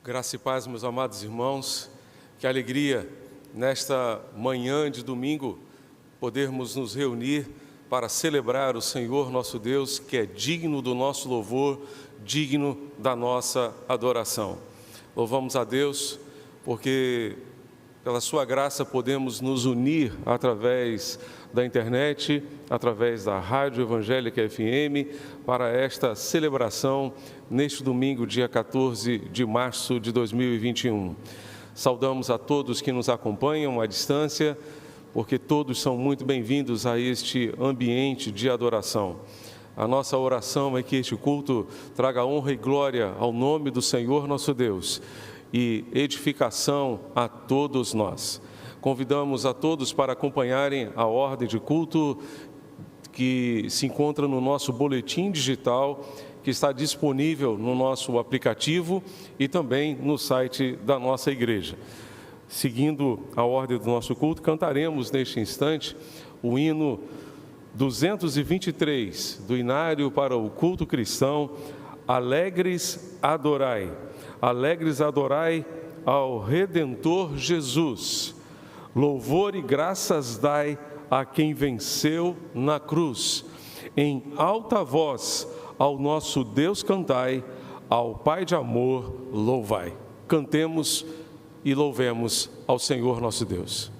Graça e paz, meus amados irmãos, que alegria nesta manhã de domingo podermos nos reunir para celebrar o Senhor nosso Deus, que é digno do nosso louvor, digno da nossa adoração. Louvamos a Deus porque pela sua graça podemos nos unir através da internet, através da Rádio Evangélica FM, para esta celebração neste domingo, dia 14 de março de 2021. Saudamos a todos que nos acompanham à distância, porque todos são muito bem-vindos a este ambiente de adoração. A nossa oração é que este culto traga honra e glória ao nome do Senhor nosso Deus e edificação a todos nós. Convidamos a todos para acompanharem a ordem de culto que se encontra no nosso boletim digital, que está disponível no nosso aplicativo e também no site da nossa igreja. Seguindo a ordem do nosso culto, cantaremos neste instante o hino 223 do Inário para o Culto Cristão, Alegres Adorai. Alegres adorai ao Redentor Jesus. Louvor e graças dai a quem venceu na cruz. Em alta voz ao nosso Deus cantai, ao Pai de amor louvai. Cantemos e louvemos ao Senhor nosso Deus.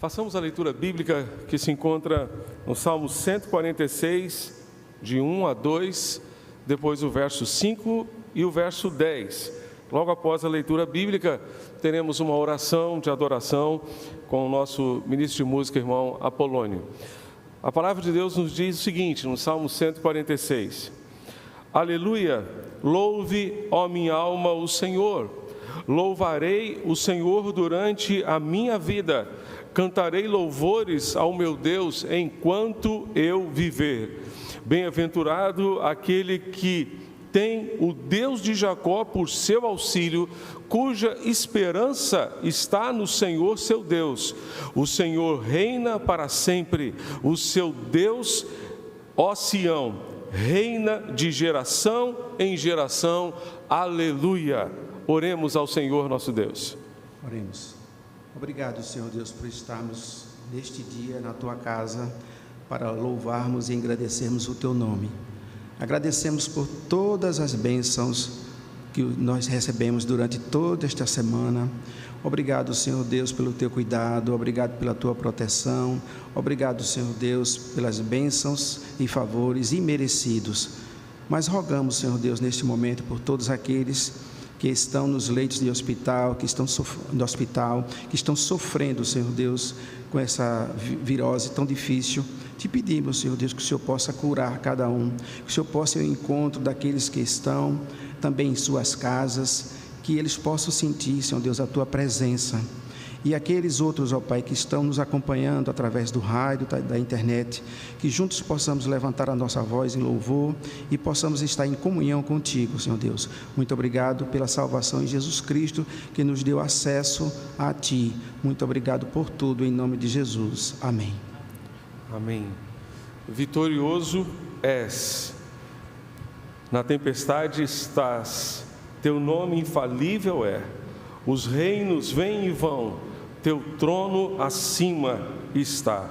Façamos a leitura bíblica que se encontra no Salmo 146, de 1 a 2, depois o verso 5 e o verso 10. Logo após a leitura bíblica, teremos uma oração de adoração com o nosso ministro de música, irmão Apolônio. A palavra de Deus nos diz o seguinte, no Salmo 146. Aleluia, louve, ó minha alma, o Senhor. Louvarei o Senhor durante a minha vida. Cantarei louvores ao meu Deus enquanto eu viver. Bem-aventurado aquele que tem o Deus de Jacó por seu auxílio, cuja esperança está no Senhor seu Deus. O Senhor reina para sempre, o seu Deus, ó Sião, reina de geração em geração. Aleluia! Oremos ao Senhor nosso Deus. Oremos. Obrigado, Senhor Deus, por estarmos neste dia na Tua casa para louvarmos e agradecermos o Teu nome. Agradecemos por todas as bênçãos que nós recebemos durante toda esta semana. Obrigado, Senhor Deus, pelo Teu cuidado, obrigado pela Tua proteção, obrigado, Senhor Deus, pelas bênçãos e favores imerecidos. Mas rogamos, Senhor Deus, neste momento por todos aqueles que estão nos leitos de hospital, que estão no hospital, que estão sofrendo, Senhor Deus, com essa virose tão difícil. Te pedimos, Senhor Deus, que o Senhor possa curar cada um, que o Senhor possa ir ao encontro daqueles que estão também em suas casas, que eles possam sentir, Senhor Deus, a Tua presença. E aqueles outros, ó Pai, que estão nos acompanhando através do rádio, da internet, que juntos possamos levantar a nossa voz em louvor e possamos estar em comunhão contigo, Senhor Deus. Muito obrigado pela salvação em Jesus Cristo, que nos deu acesso a Ti. Muito obrigado por tudo, em nome de Jesus. Amém. Amém. Vitorioso és, na tempestade estás, teu nome infalível é. Os reinos vêm e vão, teu trono acima está,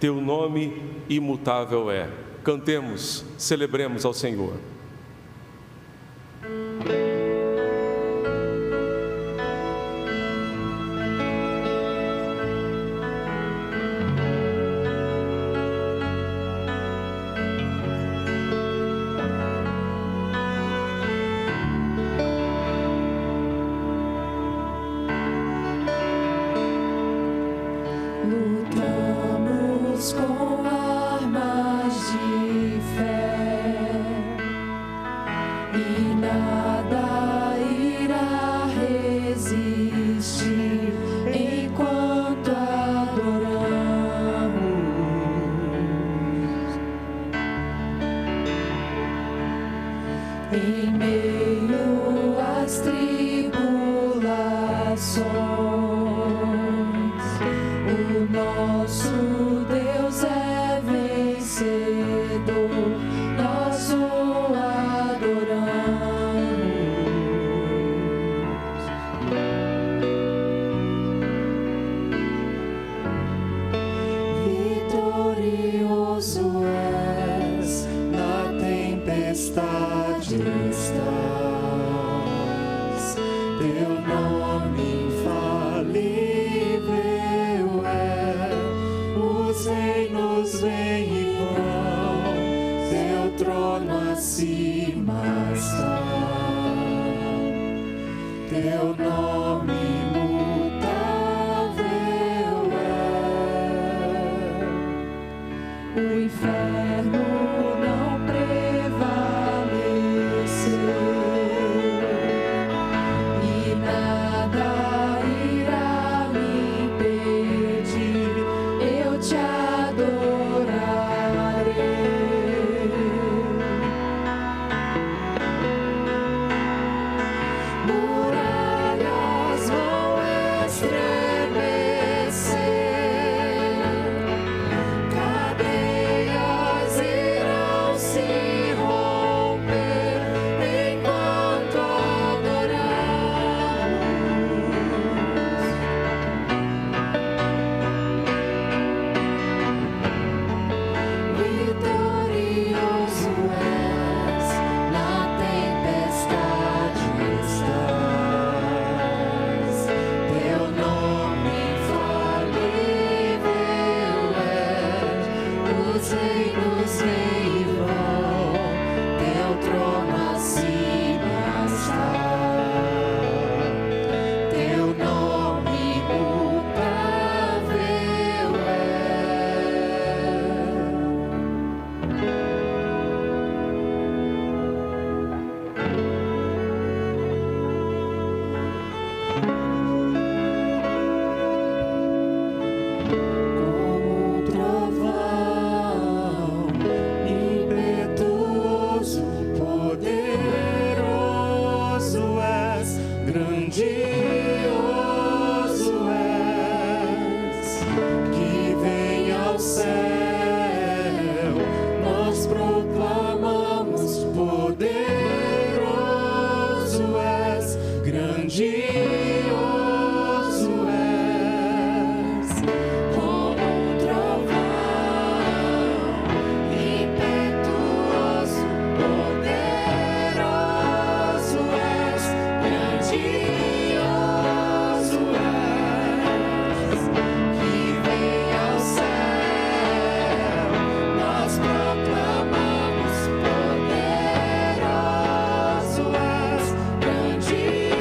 teu nome imutável é. Cantemos, celebremos ao Senhor. Lutamos com armas de fé e nada irá resistir enquanto adoramos. Em meio às tribulações, o nosso Deus é vencedor, nós o adoramos. Vitorioso és, na tempestade estás, teu nome infalível é. Os reinos vêm e vão, teu trono acima está, teu nome imutável é. O inferno não prevaleceu e nada irá me impedir, eu te adorarei. Muralhas vão estremecer, cadeias irão se romper enquanto adoramos. Vitorioso és, na tempestade estás, teu nome infalível é. Os reinos vêm e vão, teu trono acima está, teu nome imutável é. Como um trovão, impetuoso, poderoso és, grandioso és, que vem ao céu, nós proclamamos, poderoso és, grandioso és. Como um trovão, impetuoso, poderoso és, grandioso és, que vem ao céu, nós proclamamos, poderoso és, grandioso és.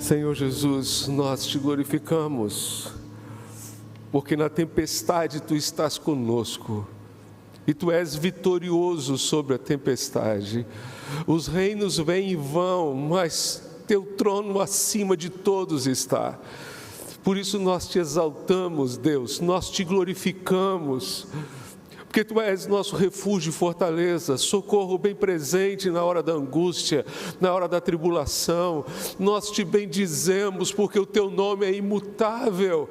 Senhor Jesus, nós te glorificamos, porque na tempestade tu estás conosco e tu és vitorioso sobre a tempestade. Os reinos vêm e vão, mas teu trono acima de todos está. Por isso nós te exaltamos, Deus, nós te glorificamos, porque tu és nosso refúgio e fortaleza, socorro bem presente na hora da angústia, na hora da tribulação. Nós te bendizemos porque o teu nome é imutável.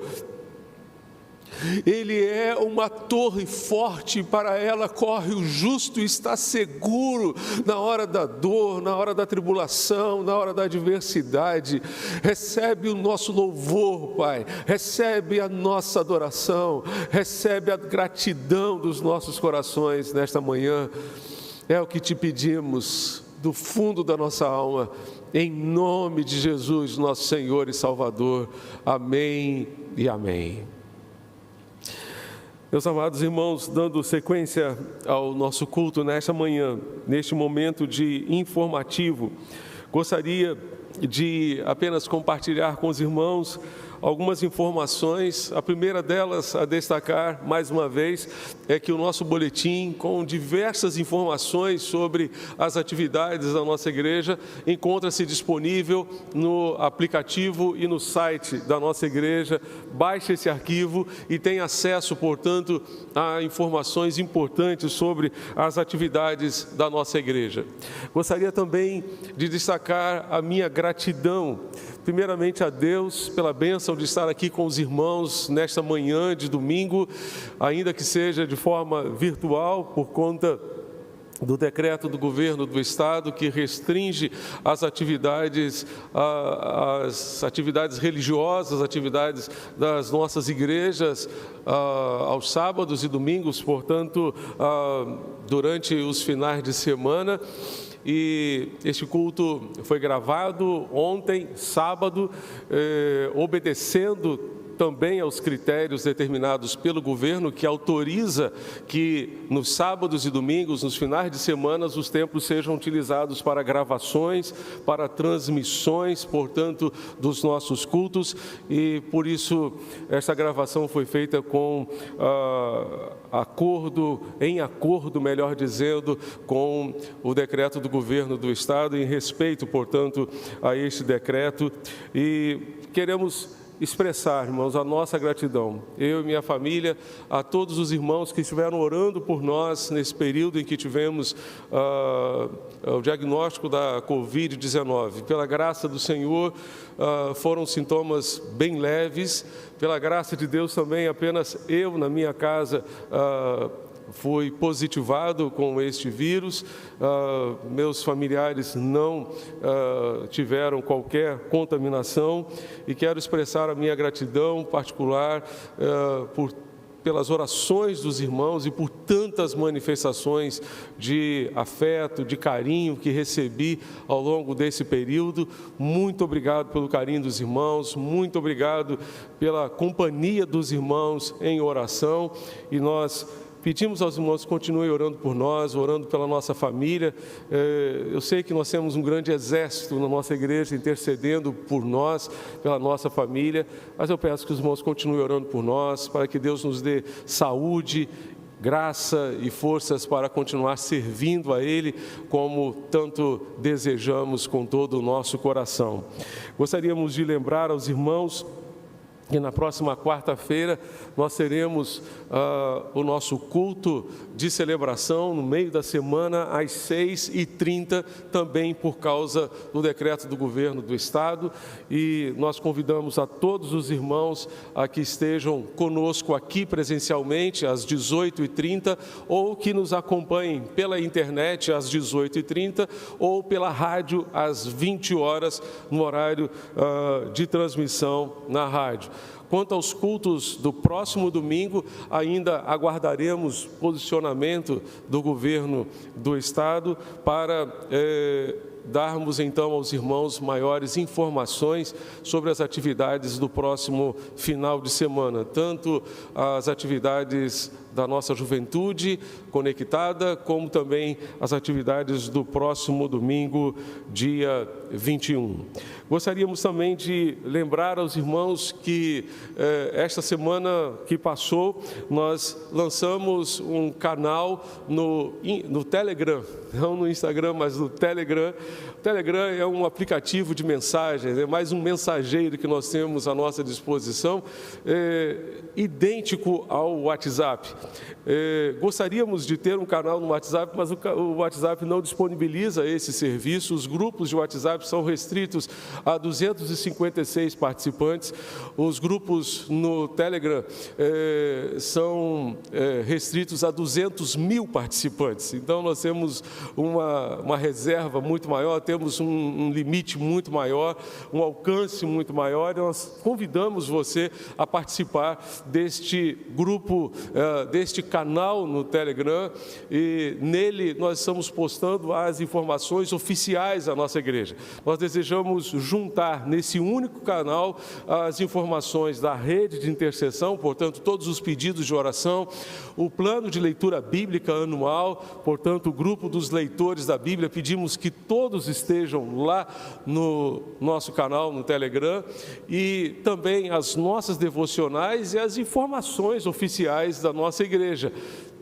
Ele é uma torre forte, para ela corre o justo e está seguro na hora da dor, na hora da tribulação, na hora da adversidade. Recebe o nosso louvor, Pai, recebe a nossa adoração, recebe a gratidão dos nossos corações nesta manhã. É o que te pedimos do fundo da nossa alma, em nome de Jesus, nosso Senhor e Salvador. Amém e amém. Meus amados irmãos, dando sequência ao nosso culto nesta manhã, neste momento de informativo, gostaria de apenas compartilhar com os irmãos algumas informações. A primeira delas a destacar, mais uma vez, é que o nosso boletim, com diversas informações sobre as atividades da nossa igreja, encontra-se disponível no aplicativo e no site da nossa igreja. Baixe esse arquivo e tenha acesso, portanto, a informações importantes sobre as atividades da nossa igreja. Gostaria também de destacar a minha gratidão, primeiramente a Deus pela bênção de estar aqui com os irmãos nesta manhã de domingo, ainda que seja de forma virtual, por conta do decreto do governo do estado que restringe as atividades religiosas, atividades das nossas igrejas aos sábados e domingos, portanto, durante os finais de semana. E este culto foi gravado ontem, sábado, obedecendo também aos critérios determinados pelo governo, que autoriza que nos sábados e domingos, nos finais de semana, os templos sejam utilizados para gravações, para transmissões, portanto, dos nossos cultos. E por isso esta gravação foi feita com em acordo, melhor dizendo, com o decreto do governo do estado, em respeito, portanto, a este decreto. E queremos expressar, irmãos, a nossa gratidão, eu e minha família, a todos os irmãos que estiveram orando por nós nesse período em que tivemos o diagnóstico da Covid-19. Pela graça do Senhor, foram sintomas bem leves. Pela graça de Deus também, apenas eu na minha casa fui positivado com este vírus. Meus familiares não tiveram qualquer contaminação, e quero expressar a minha gratidão particular pelas orações dos irmãos e por tantas manifestações de afeto, de carinho que recebi ao longo desse período. Muito obrigado pelo carinho dos irmãos, muito obrigado pela companhia dos irmãos em oração, e nós pedimos aos irmãos que continuem orando por nós, orando pela nossa família. Eu sei que nós temos um grande exército na nossa igreja intercedendo por nós, pela nossa família, mas eu peço que os irmãos continuem orando por nós, para que Deus nos dê saúde, graça e forças para continuar servindo a Ele, como tanto desejamos com todo o nosso coração. Gostaríamos de lembrar aos irmãos que na próxima quarta-feira nós teremos o nosso culto de celebração no meio da semana às 6h30, também por causa do decreto do governo do estado, e nós convidamos a todos os irmãos a que estejam conosco aqui presencialmente às 18h30, ou que nos acompanhem pela internet às 18h30, ou pela rádio às 20 horas, no horário de transmissão na rádio. Quanto aos cultos do próximo domingo, ainda aguardaremos posicionamento do governo do estado para darmos então aos irmãos maiores informações sobre as atividades do próximo final de semana, tanto as atividades da nossa juventude conectada, como também as atividades do próximo domingo, dia 21. Gostaríamos também de lembrar aos irmãos que esta semana que passou, nós lançamos um canal no Telegram, não no Instagram, mas no Telegram. O Telegram é um aplicativo de mensagens, é mais um mensageiro que nós temos à nossa disposição, idêntico ao WhatsApp. Gostaríamos de ter um canal no WhatsApp, mas o WhatsApp não disponibiliza esse serviço. Os grupos de WhatsApp são restritos a 256 participantes. Os grupos no Telegram são restritos a 200 mil participantes. Então, nós temos uma reserva muito maior, temos um limite muito maior, um alcance muito maior. Nós convidamos você a participar deste grupo, deste canal no Telegram, e nele nós estamos postando as informações oficiais da nossa igreja. Nós desejamos juntar nesse único canal as informações da rede de intercessão, portanto, todos os pedidos de oração, o plano de leitura bíblica anual, portanto, o grupo dos leitores da Bíblia. Pedimos que todos estejam lá no nosso canal no Telegram, e também as nossas devocionais e as informações oficiais da nossa igreja.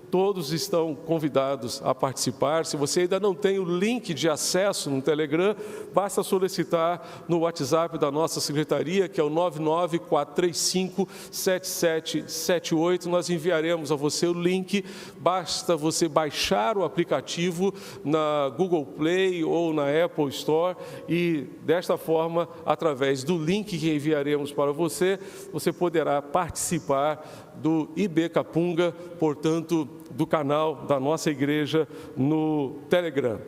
Todos estão convidados a participar. Se você ainda não tem o link de acesso no Telegram, basta solicitar no WhatsApp da nossa secretaria, que é o 994357778. Nós enviaremos a você o link. Basta você baixar o aplicativo na Google Play ou na Apple Store, e desta forma, através do link que enviaremos para você, você poderá participar do IB Capunga, portanto, do canal da nossa igreja no Telegram.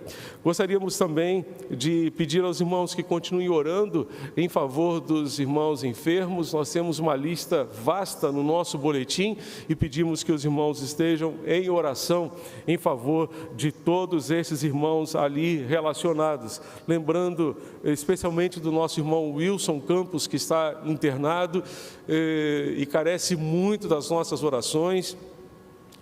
Gostaríamos também de pedir aos irmãos que continuem orando em favor dos irmãos enfermos. Nós temos uma lista vasta no nosso boletim e pedimos que os irmãos estejam em oração em favor de todos esses irmãos ali relacionados. Lembrando especialmente do nosso irmão Wilson Campos, que está internado e carece muito das nossas orações.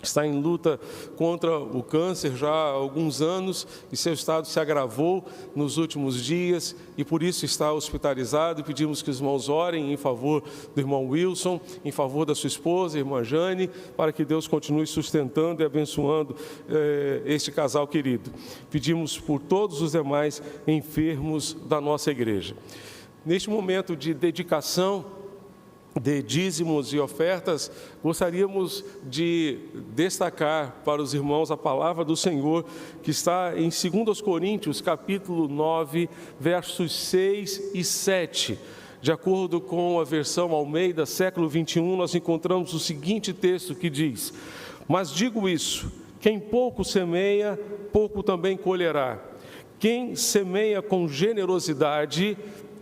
Está em luta contra o câncer já há alguns anos, e seu estado se agravou nos últimos dias, e por isso está hospitalizado. E pedimos que os irmãos orem em favor do irmão Wilson, em favor da sua esposa, a irmã Jane, para que Deus continue sustentando e abençoando este casal querido. Pedimos por todos os demais enfermos da nossa igreja. Neste momento de dedicação de dízimos e ofertas, gostaríamos de destacar para os irmãos a palavra do Senhor, que está em 2 Coríntios, capítulo 9, versos 6 e 7. De acordo com a versão Almeida, século 21, nós encontramos o seguinte texto que diz: "Mas digo isso, quem pouco semeia, pouco também colherá. Quem semeia com generosidade,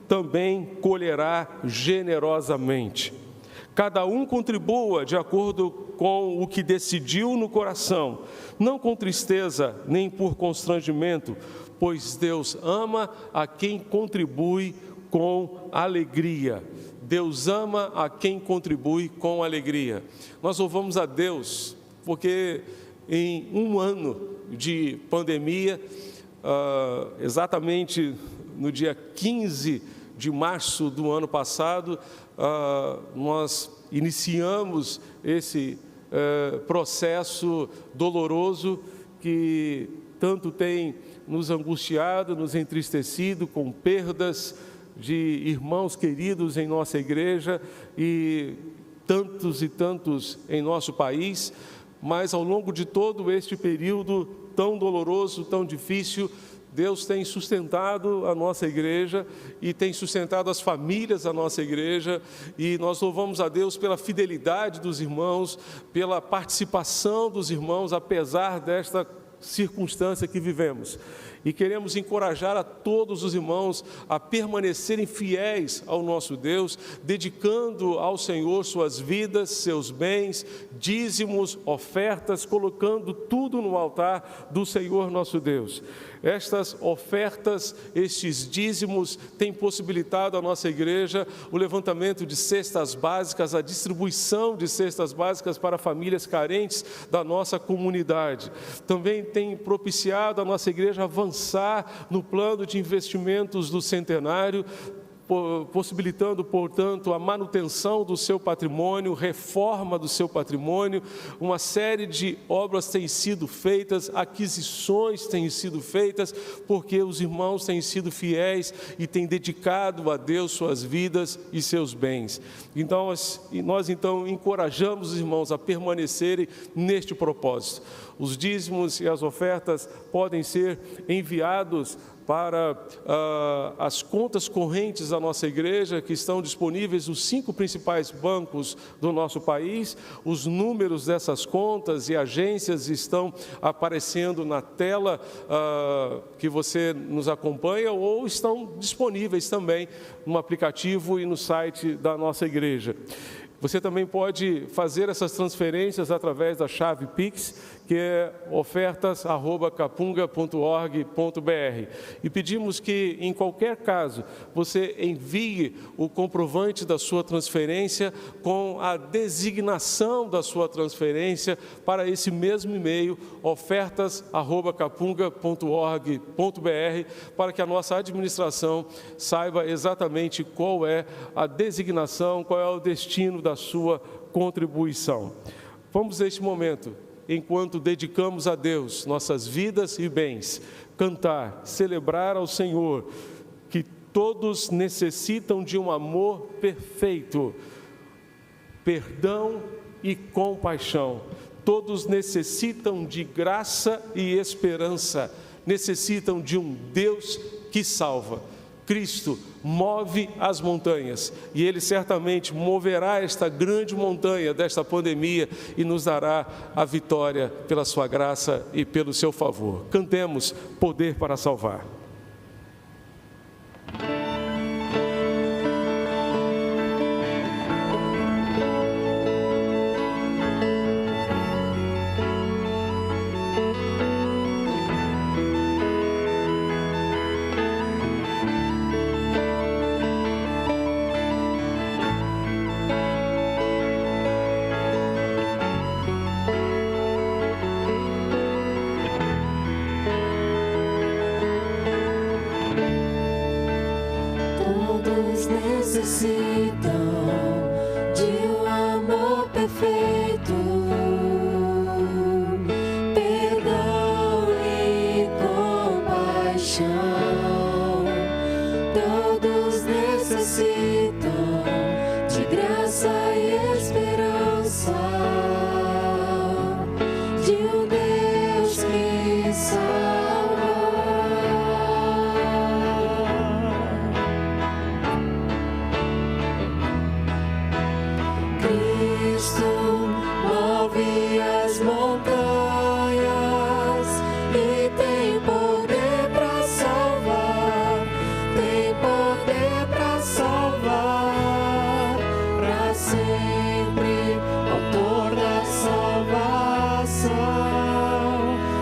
também colherá generosamente. Cada um contribua de acordo com o que decidiu no coração, não com tristeza nem por constrangimento, pois Deus ama a quem contribui com alegria." Deus ama a quem contribui com alegria. Nós louvamos a Deus porque em um ano de pandemia, exatamente no dia 15 de março do ano passado, nós iniciamos esse processo doloroso que tanto tem nos angustiado, nos entristecido, com perdas de irmãos queridos em nossa igreja e tantos em nosso país. Mas ao longo de todo este período tão doloroso, tão difícil, Deus tem sustentado a nossa igreja e tem sustentado as famílias da nossa igreja, e nós louvamos a Deus pela fidelidade dos irmãos, pela participação dos irmãos, apesar desta circunstância que vivemos. E queremos encorajar a todos os irmãos a permanecerem fiéis ao nosso Deus, dedicando ao Senhor suas vidas, seus bens, dízimos, ofertas, colocando tudo no altar do Senhor nosso Deus. Estas ofertas, estes dízimos, têm possibilitado à nossa igreja o levantamento de cestas básicas, a distribuição de cestas básicas para famílias carentes da nossa comunidade. Também tem propiciado a nossa igreja avançar no plano de investimentos do centenário, possibilitando, portanto, a manutenção do seu patrimônio, reforma do seu patrimônio. Uma série de obras têm sido feitas, aquisições têm sido feitas, porque os irmãos têm sido fiéis e têm dedicado a Deus suas vidas e seus bens. Então, nós encorajamos os irmãos a permanecerem neste propósito. Os dízimos e as ofertas podem ser enviados para as contas correntes da nossa igreja, que estão disponíveis nos 5 principais bancos do nosso país. Os números dessas contas e agências estão aparecendo na tela que você nos acompanha, ou estão disponíveis também no aplicativo e no site da nossa igreja. Você também pode fazer essas transferências através da chave Pix, que é ofertas@capunga.org.br. E pedimos que, em qualquer caso, você envie o comprovante da sua transferência com a designação da sua transferência para esse mesmo e-mail, ofertas@capunga.org.br, para que a nossa administração saiba exatamente qual é a designação, qual é o destino da sua contribuição. Vamos, neste momento, enquanto dedicamos a Deus nossas vidas e bens, cantar, celebrar ao Senhor, que todos necessitam de um amor perfeito, perdão e compaixão. Todos necessitam de graça e esperança, necessitam de um Deus que salva. Cristo move as montanhas, e Ele certamente moverá esta grande montanha desta pandemia e nos dará a vitória pela sua graça e pelo seu favor. Cantemos Poder para Salvar. Todos necessitam de um amor perfeito, perdão e compaixão. Todos necessitam de graça e esperança, de um Deus que salva. Cristo move as montanhas e tem poder para salvar, tem poder para salvar, para sempre, autor da salvação.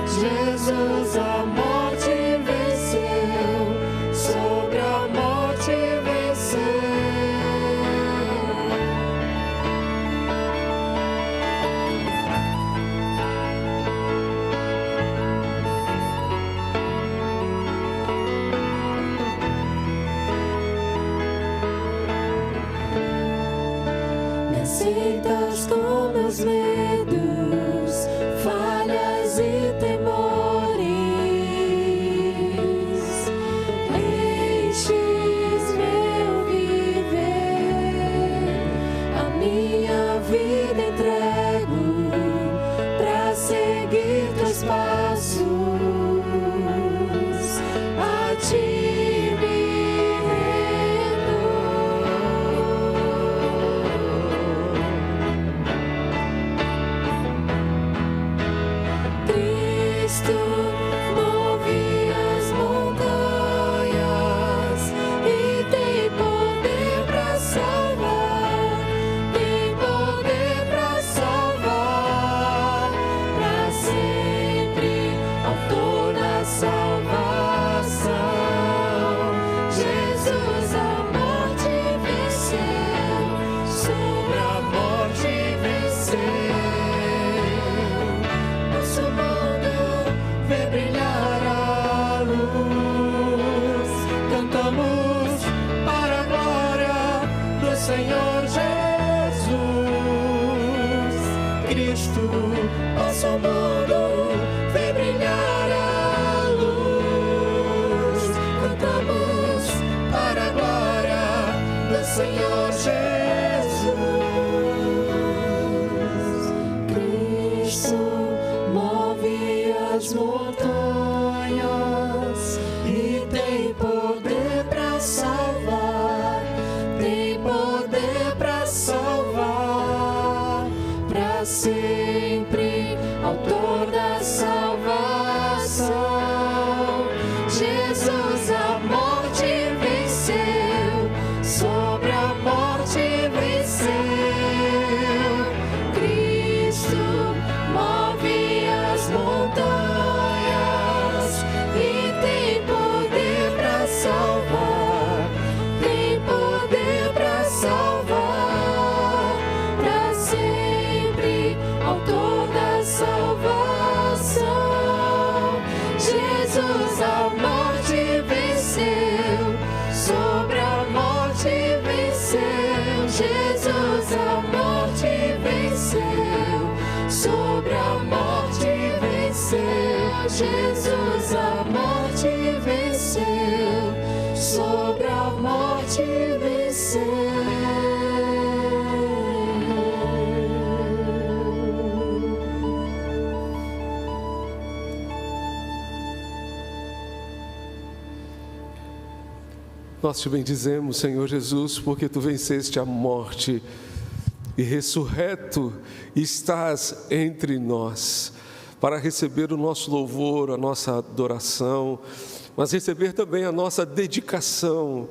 Jesus a morte venceu, sobre a morte venceu. Me aceitas com meus medos, falhas e temores, enches meu viver, a minha vida entrego pra seguir teus passos, a ti me rendo. Cristo Cristo move as montanhas e tem poder para salvar, tem poder para salvar, para sempre, autor da salvação. Jesus a morte venceu, sobre a morte venceu. Nosso mundo vê brilhar a luz. Cantamos para a glória do Senhor Jesus. Cristo, nosso mundo vê brilhar a luz. Cantamos para a glória do Senhor Jesus. Cristo move as montanhas e tem poder para salvar, tem poder para salvar, para sempre, autor da salvação. Jesus a morte venceu, sobre a morte venceu. Cristo move as montanhas e tem poder para salvar, tem poder para salvar, para sempre, autor da salvação. Jesus a morte venceu, sobre a morte venceu. Jesus a morte venceu, sobre a morte venceu. Jesus a morte venceu, sobre a morte venceu. Nós te bendizemos, Senhor Jesus, porque Tu venceste a morte e ressurreto estás entre nós, para receber o nosso louvor, a nossa adoração, mas receber também a nossa dedicação,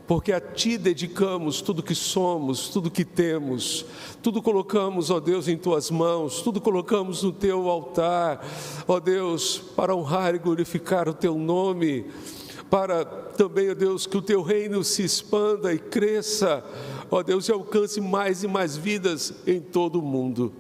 porque a Ti dedicamos tudo que somos, tudo que temos, tudo colocamos, ó Deus, em Tuas mãos, tudo colocamos no Teu altar, ó Deus, para honrar e glorificar o Teu nome, para também, ó Deus, que o Teu reino se expanda e cresça, ó Deus, e alcance mais e mais vidas em todo o mundo.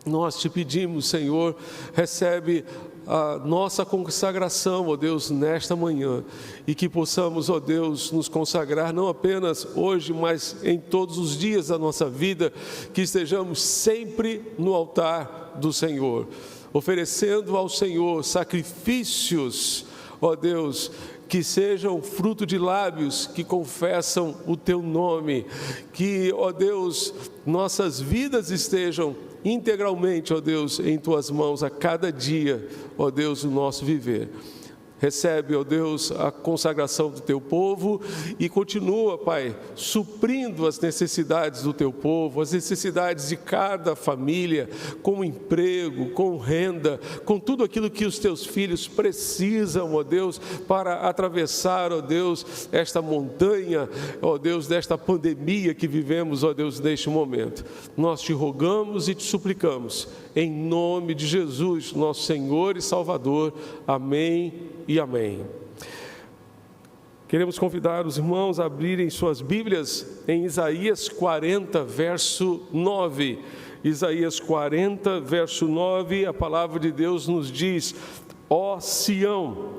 Nós te pedimos, Senhor, recebe a nossa consagração, ó Deus, nesta manhã, e que possamos, ó Deus, nos consagrar não apenas hoje, mas em todos os dias da nossa vida, que estejamos sempre no altar do Senhor, oferecendo ao Senhor sacrifícios, ó Deus, que sejam fruto de lábios que confessam o Teu nome, que, ó Deus, nossas vidas estejam integralmente, ó Deus, em Tuas mãos a cada dia, ó Deus, o nosso viver. Recebe, ó Deus, a consagração do Teu povo e continua, Pai, suprindo as necessidades do Teu povo, as necessidades de cada família, com emprego, com renda, com tudo aquilo que os Teus filhos precisam, ó Deus, para atravessar, ó Deus, esta montanha, ó Deus, desta pandemia que vivemos, ó Deus, neste momento. Nós Te rogamos e Te suplicamos, em nome de Jesus, nosso Senhor e Salvador. Amém e amém. Queremos convidar os irmãos a abrirem suas Bíblias em Isaías 40, verso 9. Isaías 40, verso 9, a palavra de Deus nos diz: ó Sião,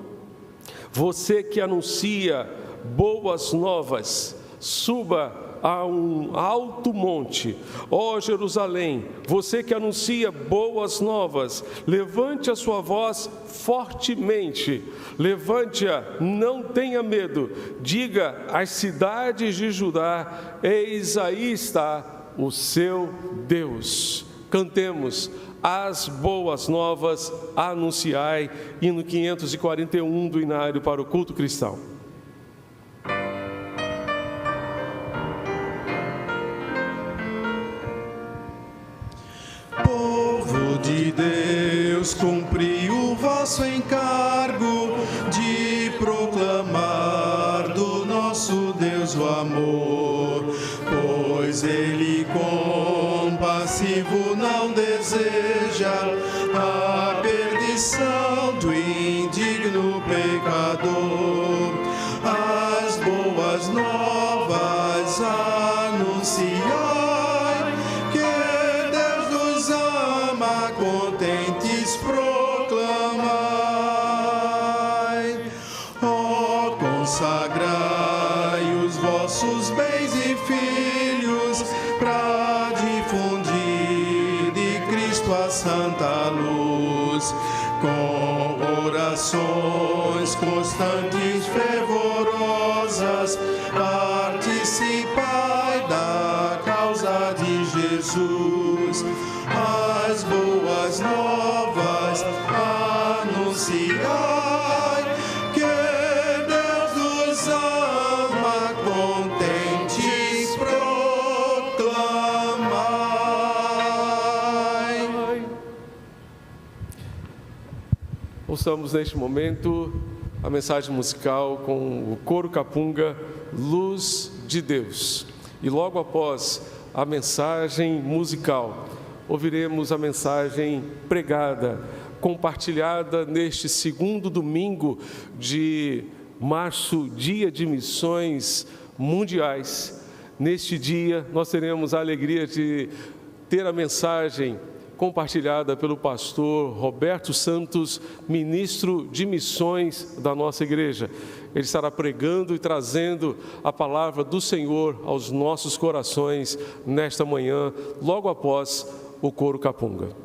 você que anuncia boas novas, suba a um alto monte. Ó Jerusalém, você que anuncia boas novas, levante a sua voz fortemente, levante-a, não tenha medo, diga às cidades de Judá: eis aí está o seu Deus. Cantemos as boas novas, anunciai, hino 541 do Inário para o culto cristão. Povo de Deus, cumpri cumpri o vosso encargo de proclamar do nosso Deus o amor, pois Ele compassivo não deseja a perdição do indigno pecador. As boas novas anunciai, que Deus nos ama, contentes proclamai. Ó, consagrai os vossos bens e filhos para difundir de Cristo a santa luz, com orações constantes, fervorosas, participai da causa de Jesus. As boas novas anunciai, que Deus nos ama, contentes proclamai. Ouçamos neste momento a mensagem musical com o coro Capunga, Luz de Deus. E logo após a mensagem musical, ouviremos a mensagem pregada, compartilhada neste segundo domingo de março, dia de missões mundiais. Neste dia, nós teremos a alegria de ter a mensagem compartilhada pelo pastor Roberto Santos, ministro de missões da nossa igreja. Ele estará pregando e trazendo a palavra do Senhor aos nossos corações nesta manhã, logo após o coro Capunga.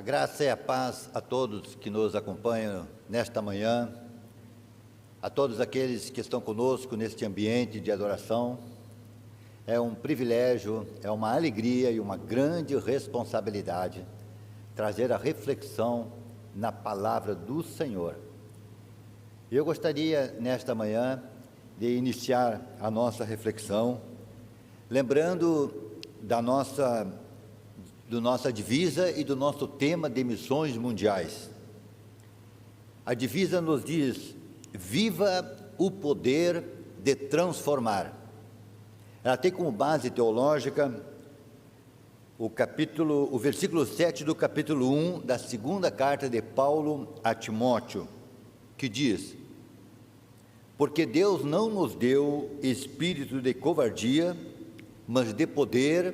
graça e a paz a todos que nos acompanham nesta manhã, a todos aqueles que estão conosco neste ambiente de adoração. É um privilégio, é uma alegria e uma grande responsabilidade trazer a reflexão na palavra do Senhor. Eu gostaria, nesta manhã, de iniciar a nossa reflexão, lembrando da nossa divisa e do nosso tema de missões mundiais. A divisa nos diz: viva o poder de transformar. Ela tem como base teológica o versículo 7 do capítulo 1 da segunda carta de Paulo a Timóteo, que diz: porque Deus não nos deu espírito de covardia, mas de poder,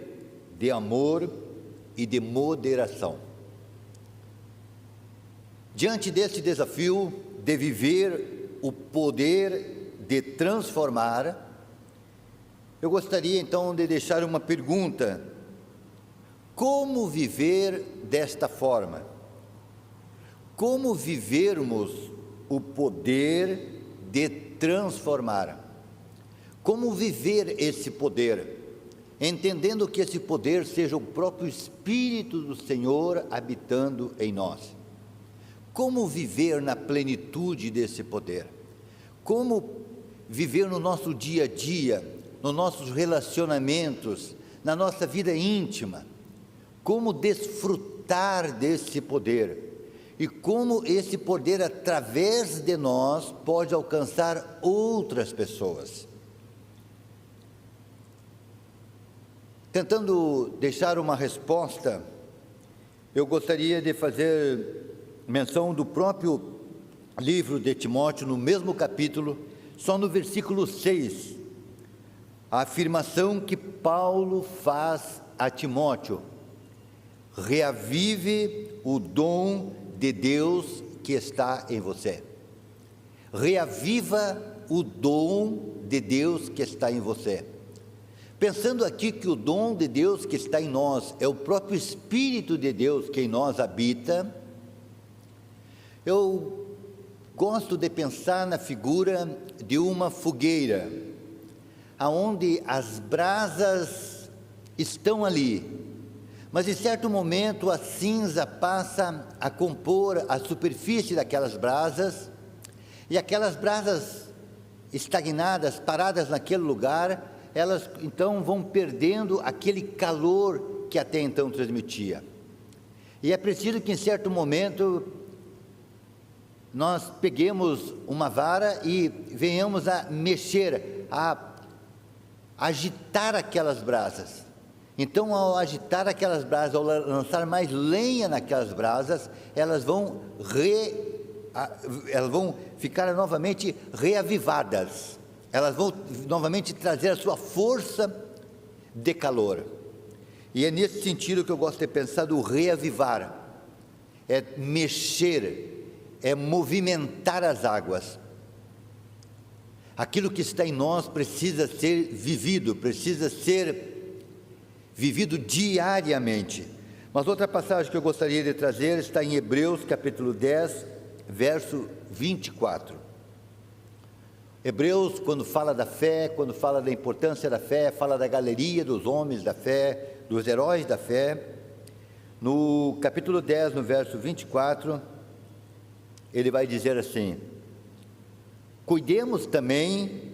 de amor e de moderação. Diante desse desafio de viver o poder de transformar, eu gostaria então de deixar uma pergunta: como viver desta forma? Como vivermos o poder de transformar? Como viver esse poder? Entendendo que esse poder seja o próprio Espírito do Senhor habitando em nós. Como viver na plenitude desse poder? Como viver no nosso dia a dia, nos nossos relacionamentos, na nossa vida íntima? Como desfrutar desse poder? E como esse poder, através de nós, pode alcançar outras pessoas? Tentando deixar uma resposta, eu gostaria de fazer menção do próprio livro de Timóteo, no mesmo capítulo, só no versículo 6, a afirmação que Paulo faz a Timóteo: reavive o dom de Deus que está em você. Reaviva o dom de Deus que está em você. Pensando aqui que o dom de Deus que está em nós é o próprio Espírito de Deus que em nós habita, eu gosto de pensar na figura de uma fogueira, aonde as brasas estão ali, mas em certo momento a cinza passa a compor a superfície daquelas brasas, e aquelas brasas estagnadas, paradas naquele lugar, elas então vão perdendo aquele calor que até então transmitia. E é preciso que em certo momento nós peguemos uma vara e venhamos a mexer, a agitar aquelas brasas. Então, ao agitar aquelas brasas, ao lançar mais lenha naquelas brasas, elas vão ficar novamente reavivadas. Elas vão novamente trazer a sua força de calor. E é nesse sentido que eu gosto de pensar do reavivar. É mexer, é movimentar as águas. Aquilo que está em nós precisa ser vivido diariamente. Mas outra passagem que eu gostaria de trazer está em Hebreus capítulo 10, verso 24. Hebreus, quando fala da fé, quando fala da importância da fé, fala da galeria dos homens da fé, dos heróis da fé. No capítulo 10, no verso 24, ele vai dizer assim: cuidemos também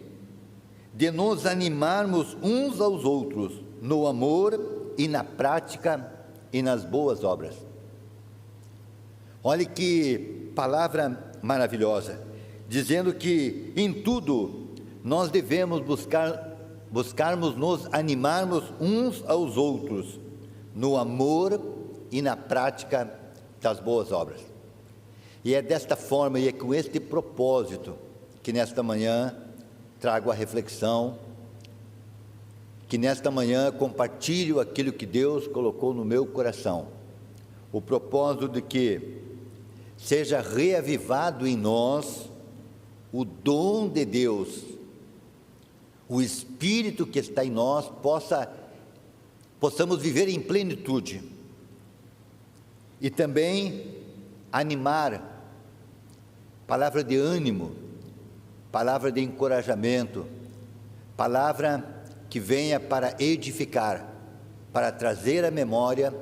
de nos animarmos uns aos outros no amor e na prática e nas boas obras. Olha que palavra maravilhosa, dizendo que em tudo nós devemos buscarmos nos animarmos uns aos outros no amor e na prática das boas obras. E é desta forma e é com este propósito que nesta manhã trago a reflexão, que nesta manhã compartilho aquilo que Deus colocou no meu coração, o propósito de que seja reavivado em nós o dom de Deus, o Espírito que está em nós, possamos viver em plenitude. e também animar, palavra de ânimo, palavra de encorajamento, palavra que venha para edificar, para trazer a memória,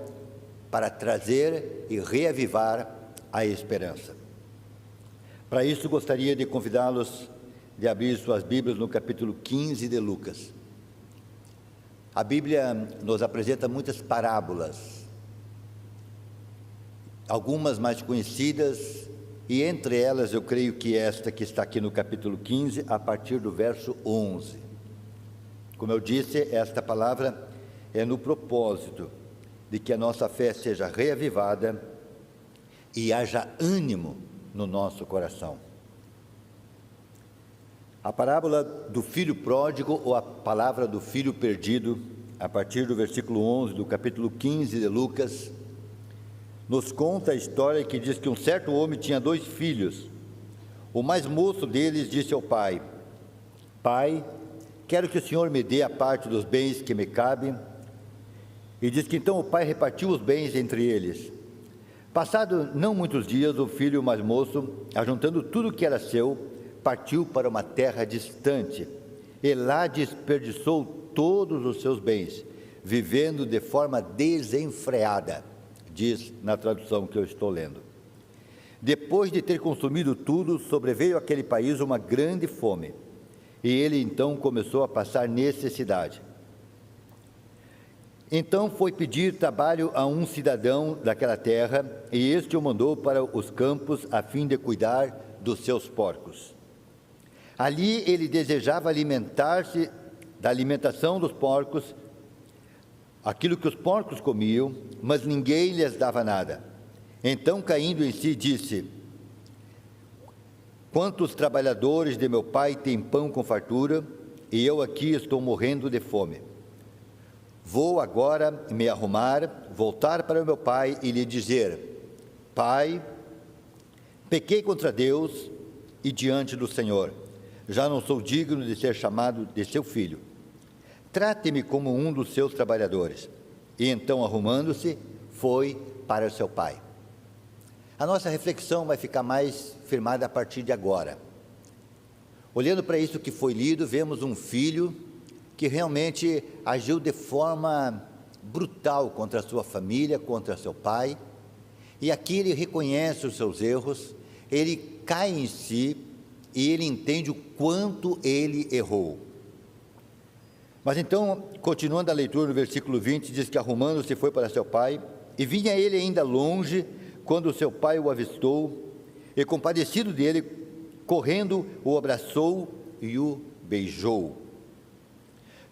para trazer e reavivar a esperança. Para isso, gostaria de convidá-los de abrir suas Bíblias no capítulo 15 de Lucas. A Bíblia nos apresenta muitas parábolas, algumas mais conhecidas, e entre elas eu creio que esta que está aqui no capítulo 15, a partir do verso 11. Como eu disse, esta palavra é no propósito de que a nossa fé seja reavivada e haja ânimo no nosso coração. A parábola do filho pródigo, ou a palavra do filho perdido, a partir do versículo 11 do capítulo 15 de Lucas, nos conta a história que diz que um certo homem tinha 2 filhos. O mais moço deles disse ao pai: Pai, quero que o senhor me dê a parte dos bens que me cabe. E diz que então o pai repartiu os bens entre eles. Passado não muitos dias, o filho mais moço, ajuntando tudo que era seu, partiu para uma terra distante, e lá desperdiçou todos os seus bens, vivendo de forma desenfreada, diz na tradução que eu estou lendo. Depois de ter consumido tudo, sobreveio àquele país uma grande fome, e ele então começou a passar necessidade. Então foi pedir trabalho a um cidadão daquela terra, e este o mandou para os campos a fim de cuidar dos seus porcos. Ali ele desejava alimentar-se da alimentação dos porcos, aquilo que os porcos comiam, mas ninguém lhes dava nada. Então, caindo em si, disse: Quantos trabalhadores de meu pai têm pão com fartura, e eu aqui estou morrendo de fome. Vou agora me arrumar, voltar para o meu pai e lhe dizer: Pai, pequei contra Deus e diante do Senhor. Já não sou digno de ser chamado de seu filho. Trate-me como um dos seus trabalhadores. E então, arrumando-se, foi para o seu pai. A nossa reflexão vai ficar mais firmada a partir de agora. Olhando para isso que foi lido, vemos um filho que realmente agiu de forma brutal contra a sua família, contra seu pai. E aqui ele reconhece os seus erros, ele cai em si e ele entende o quanto ele errou. Mas então, continuando a leitura no versículo 20, diz que arrumando-se foi para seu pai, e vinha ele ainda longe, quando seu pai o avistou, e compadecido dele, correndo, o abraçou e o beijou.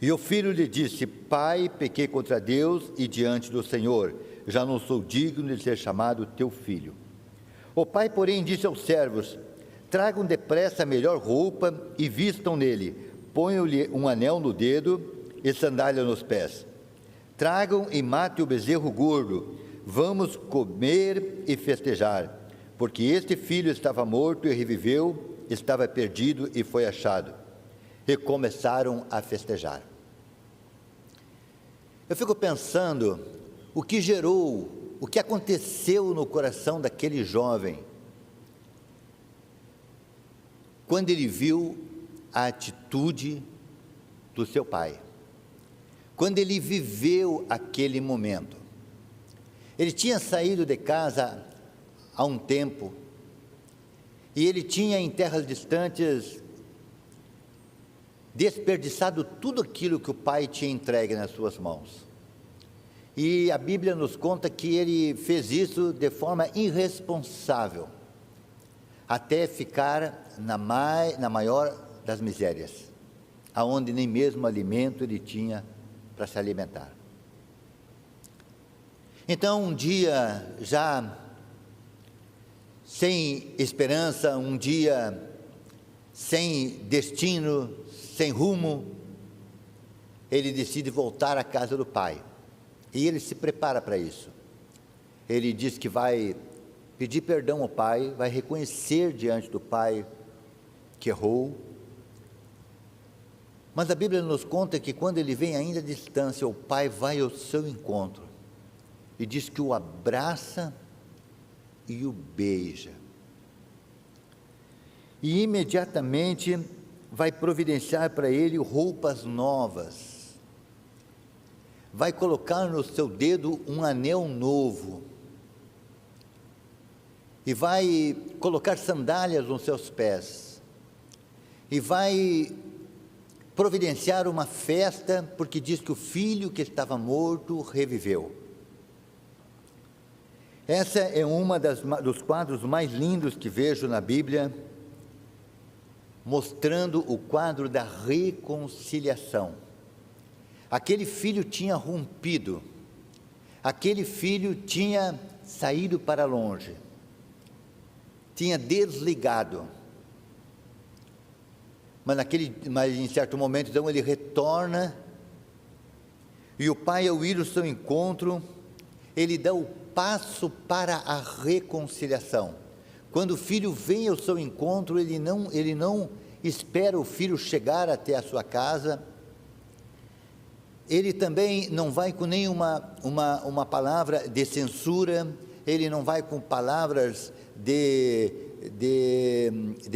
E o filho lhe disse: Pai, pequei contra Deus e diante do Senhor, já não sou digno de ser chamado teu filho. O pai, porém, disse aos servos: Tragam depressa a melhor roupa e vistam nele, ponham-lhe um anel no dedo e sandália nos pés. Tragam e matem o bezerro gordo, vamos comer e festejar, porque este filho estava morto e reviveu, estava perdido e foi achado. E começaram a festejar. Eu fico pensando o que gerou, o que aconteceu no coração daquele jovem, quando ele viu a atitude do seu pai, quando ele viveu aquele momento. Ele tinha saído de casa há um tempo, e ele tinha em terras distantes desperdiçado tudo aquilo que o pai tinha entregue nas suas mãos. E a Bíblia nos conta que ele fez isso de forma irresponsável, até ficar na maior das misérias, aonde nem mesmo alimento ele tinha para se alimentar. Então, um dia já sem esperança, um dia sem destino, sem rumo, ele decide voltar à casa do pai. E ele se prepara para isso. Ele diz que vai pedir perdão ao pai, vai reconhecer diante do pai que errou. Mas a Bíblia nos conta que quando ele vem ainda à distância, o pai vai ao seu encontro e diz que o abraça e o beija. E imediatamente vai providenciar para ele roupas novas, vai colocar no seu dedo um anel novo, e vai colocar sandálias nos seus pés, e vai providenciar uma festa, porque diz que o filho que estava morto reviveu. Essa é uma dos quadros mais lindos que vejo na Bíblia, mostrando o quadro da reconciliação. Aquele filho tinha rompido, aquele filho tinha saído para longe, tinha desligado, mas em certo momento, então, ele retorna, e o pai, ao ir ao seu encontro, ele dá o passo para a reconciliação. Quando o filho vem ao seu encontro, ele não espera o filho chegar até a sua casa, ele também não vai com nenhuma uma palavra de censura, ele não vai com palavras de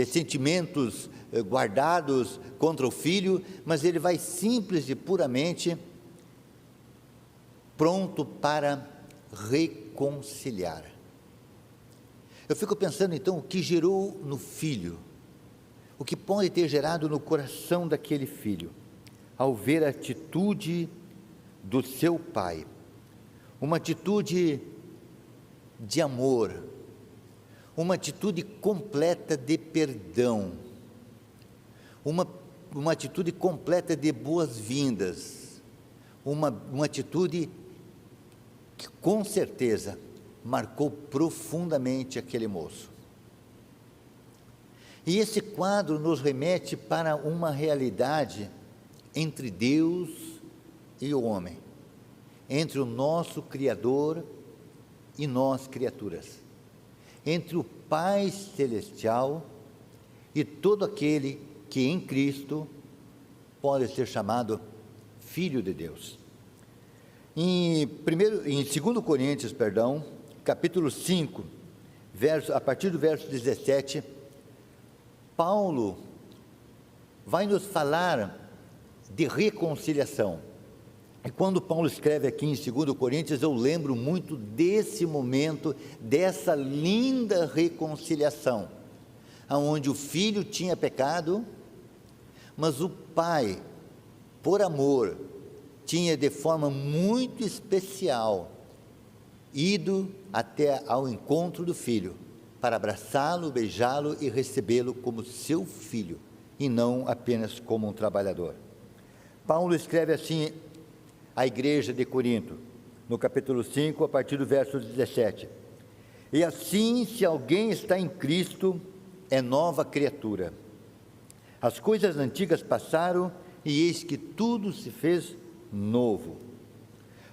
sentimentos guardados contra o filho, mas ele vai simples e puramente pronto para reconciliar. Eu fico pensando então o que gerou no filho, o que pode ter gerado no coração daquele filho, ao ver a atitude do seu pai, uma atitude de amor, uma atitude completa de perdão, uma atitude completa de boas-vindas, uma atitude que com certeza marcou profundamente aquele moço. E esse quadro nos remete para uma realidade entre Deus e o homem, entre o nosso Criador e nós, criaturas, entre o Pai Celestial e todo aquele que em Cristo pode ser chamado Filho de Deus. Em 2 Coríntios, capítulo 5, a partir do verso 17, Paulo vai nos falar de reconciliação. E quando Paulo escreve aqui em 2 Coríntios, eu lembro muito desse momento, dessa linda reconciliação, onde o filho tinha pecado, mas o pai, por amor, tinha de forma muito especial ido até ao encontro do filho, para abraçá-lo, beijá-lo e recebê-lo como seu filho, e não apenas como um trabalhador. Paulo escreve assim à igreja de Corinto, no capítulo 5, a partir do verso 17: E assim, se alguém está em Cristo, é nova criatura. As coisas antigas passaram, e eis que tudo se fez novo.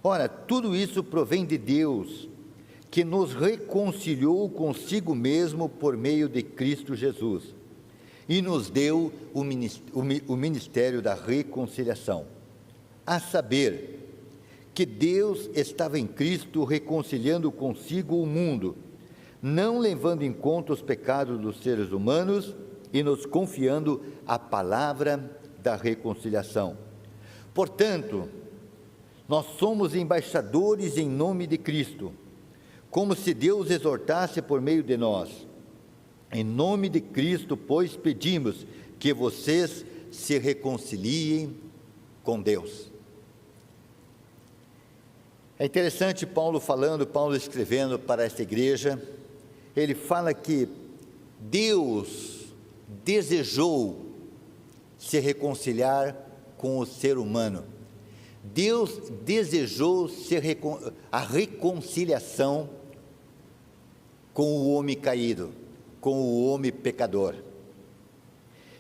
Ora, tudo isso provém de Deus, que nos reconciliou consigo mesmo por meio de Cristo Jesus, e nos deu o ministério da reconciliação, a saber, que Deus estava em Cristo reconciliando consigo o mundo, não levando em conta os pecados dos seres humanos, e nos confiando a palavra da reconciliação. Portanto, nós somos embaixadores em nome de Cristo, como se Deus exortasse por meio de nós. Em nome de Cristo, pois, pedimos que vocês se reconciliem com Deus. É interessante Paulo escrevendo para essa igreja, ele fala que Deus desejou se reconciliar com o ser humano. Deus desejou a reconciliação com o homem caído, com o homem pecador.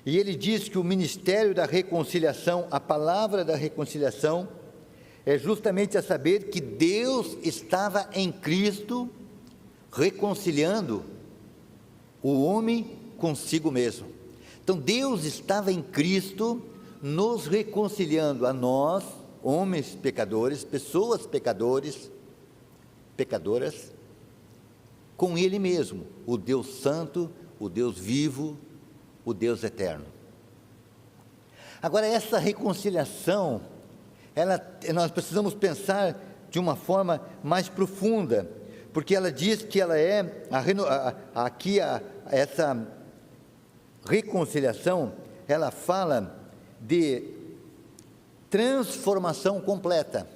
E ele diz que o ministério da reconciliação, a palavra da reconciliação, é justamente a saber que Deus estava em Cristo reconciliando o homem consigo mesmo. Então Deus estava em Cristo nos reconciliando a nós, homens pecadores, pessoas pecadoras, com Ele mesmo, o Deus Santo, o Deus vivo, o Deus eterno. Agora, essa reconciliação, nós precisamos pensar de uma forma mais profunda, porque ela diz que ela é, essa reconciliação, ela fala de transformação completa,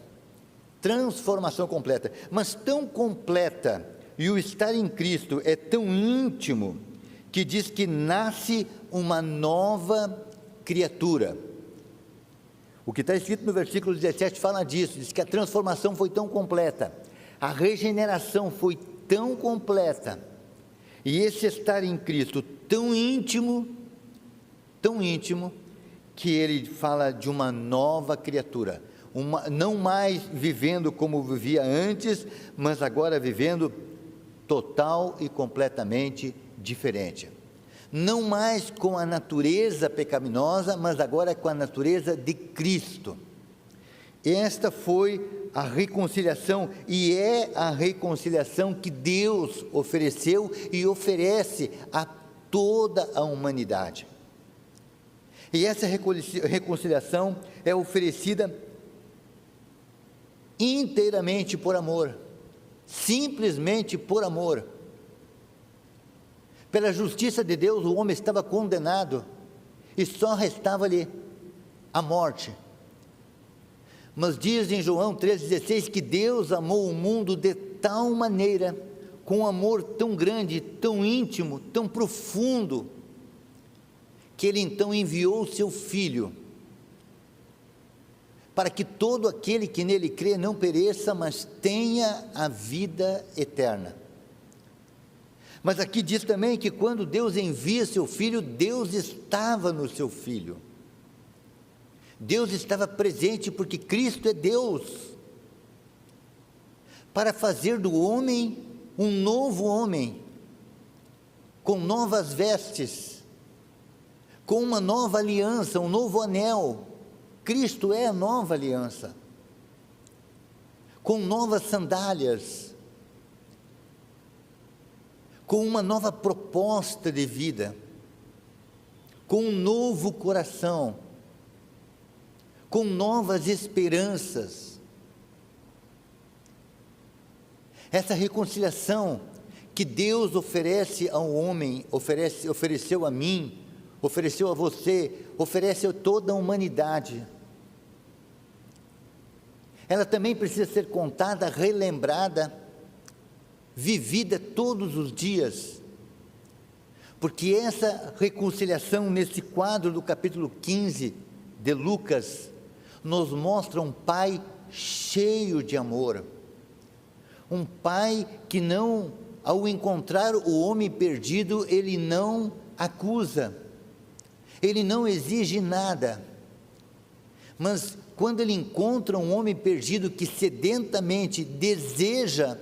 mas tão completa, e o estar em Cristo é tão íntimo, que diz que nasce uma nova criatura. O que está escrito no versículo 17 fala disso, diz que a transformação foi tão completa, a regeneração foi tão completa, e esse estar em Cristo tão íntimo, que ele fala de uma nova criatura, não mais vivendo como vivia antes, mas agora vivendo total e completamente diferente. Não mais com a natureza pecaminosa, mas agora com a natureza de Cristo. Esta foi a reconciliação, e é a reconciliação que Deus ofereceu e oferece a toda a humanidade. E essa reconciliação é oferecida inteiramente por amor, simplesmente por amor. Pela justiça de Deus, o homem estava condenado e só restava-lhe a morte. Mas diz em João 3,16 que Deus amou o mundo de tal maneira, com um amor tão grande, tão íntimo, tão profundo, que Ele então enviou o seu Filho, para que todo aquele que nele crê não pereça, mas tenha a vida eterna. Mas aqui diz também que quando Deus envia seu Filho, Deus estava no seu Filho. Deus estava presente porque Cristo é Deus, para fazer do homem um novo homem, com novas vestes, com uma nova aliança, um novo anel. Cristo é a nova aliança, com novas sandálias, com uma nova proposta de vida, com um novo coração, com novas esperanças. Essa reconciliação que Deus oferece ao homem, ofereceu a mim, ofereceu a você, oferece a toda a humanidade. Ela também precisa ser contada, relembrada, vivida todos os dias, porque essa reconciliação, nesse quadro do capítulo 15 de Lucas, nos mostra um pai cheio de amor, um pai que não, ao encontrar o homem perdido, ele não acusa, ele não exige nada, mas quando ele encontra um homem perdido que sedentamente deseja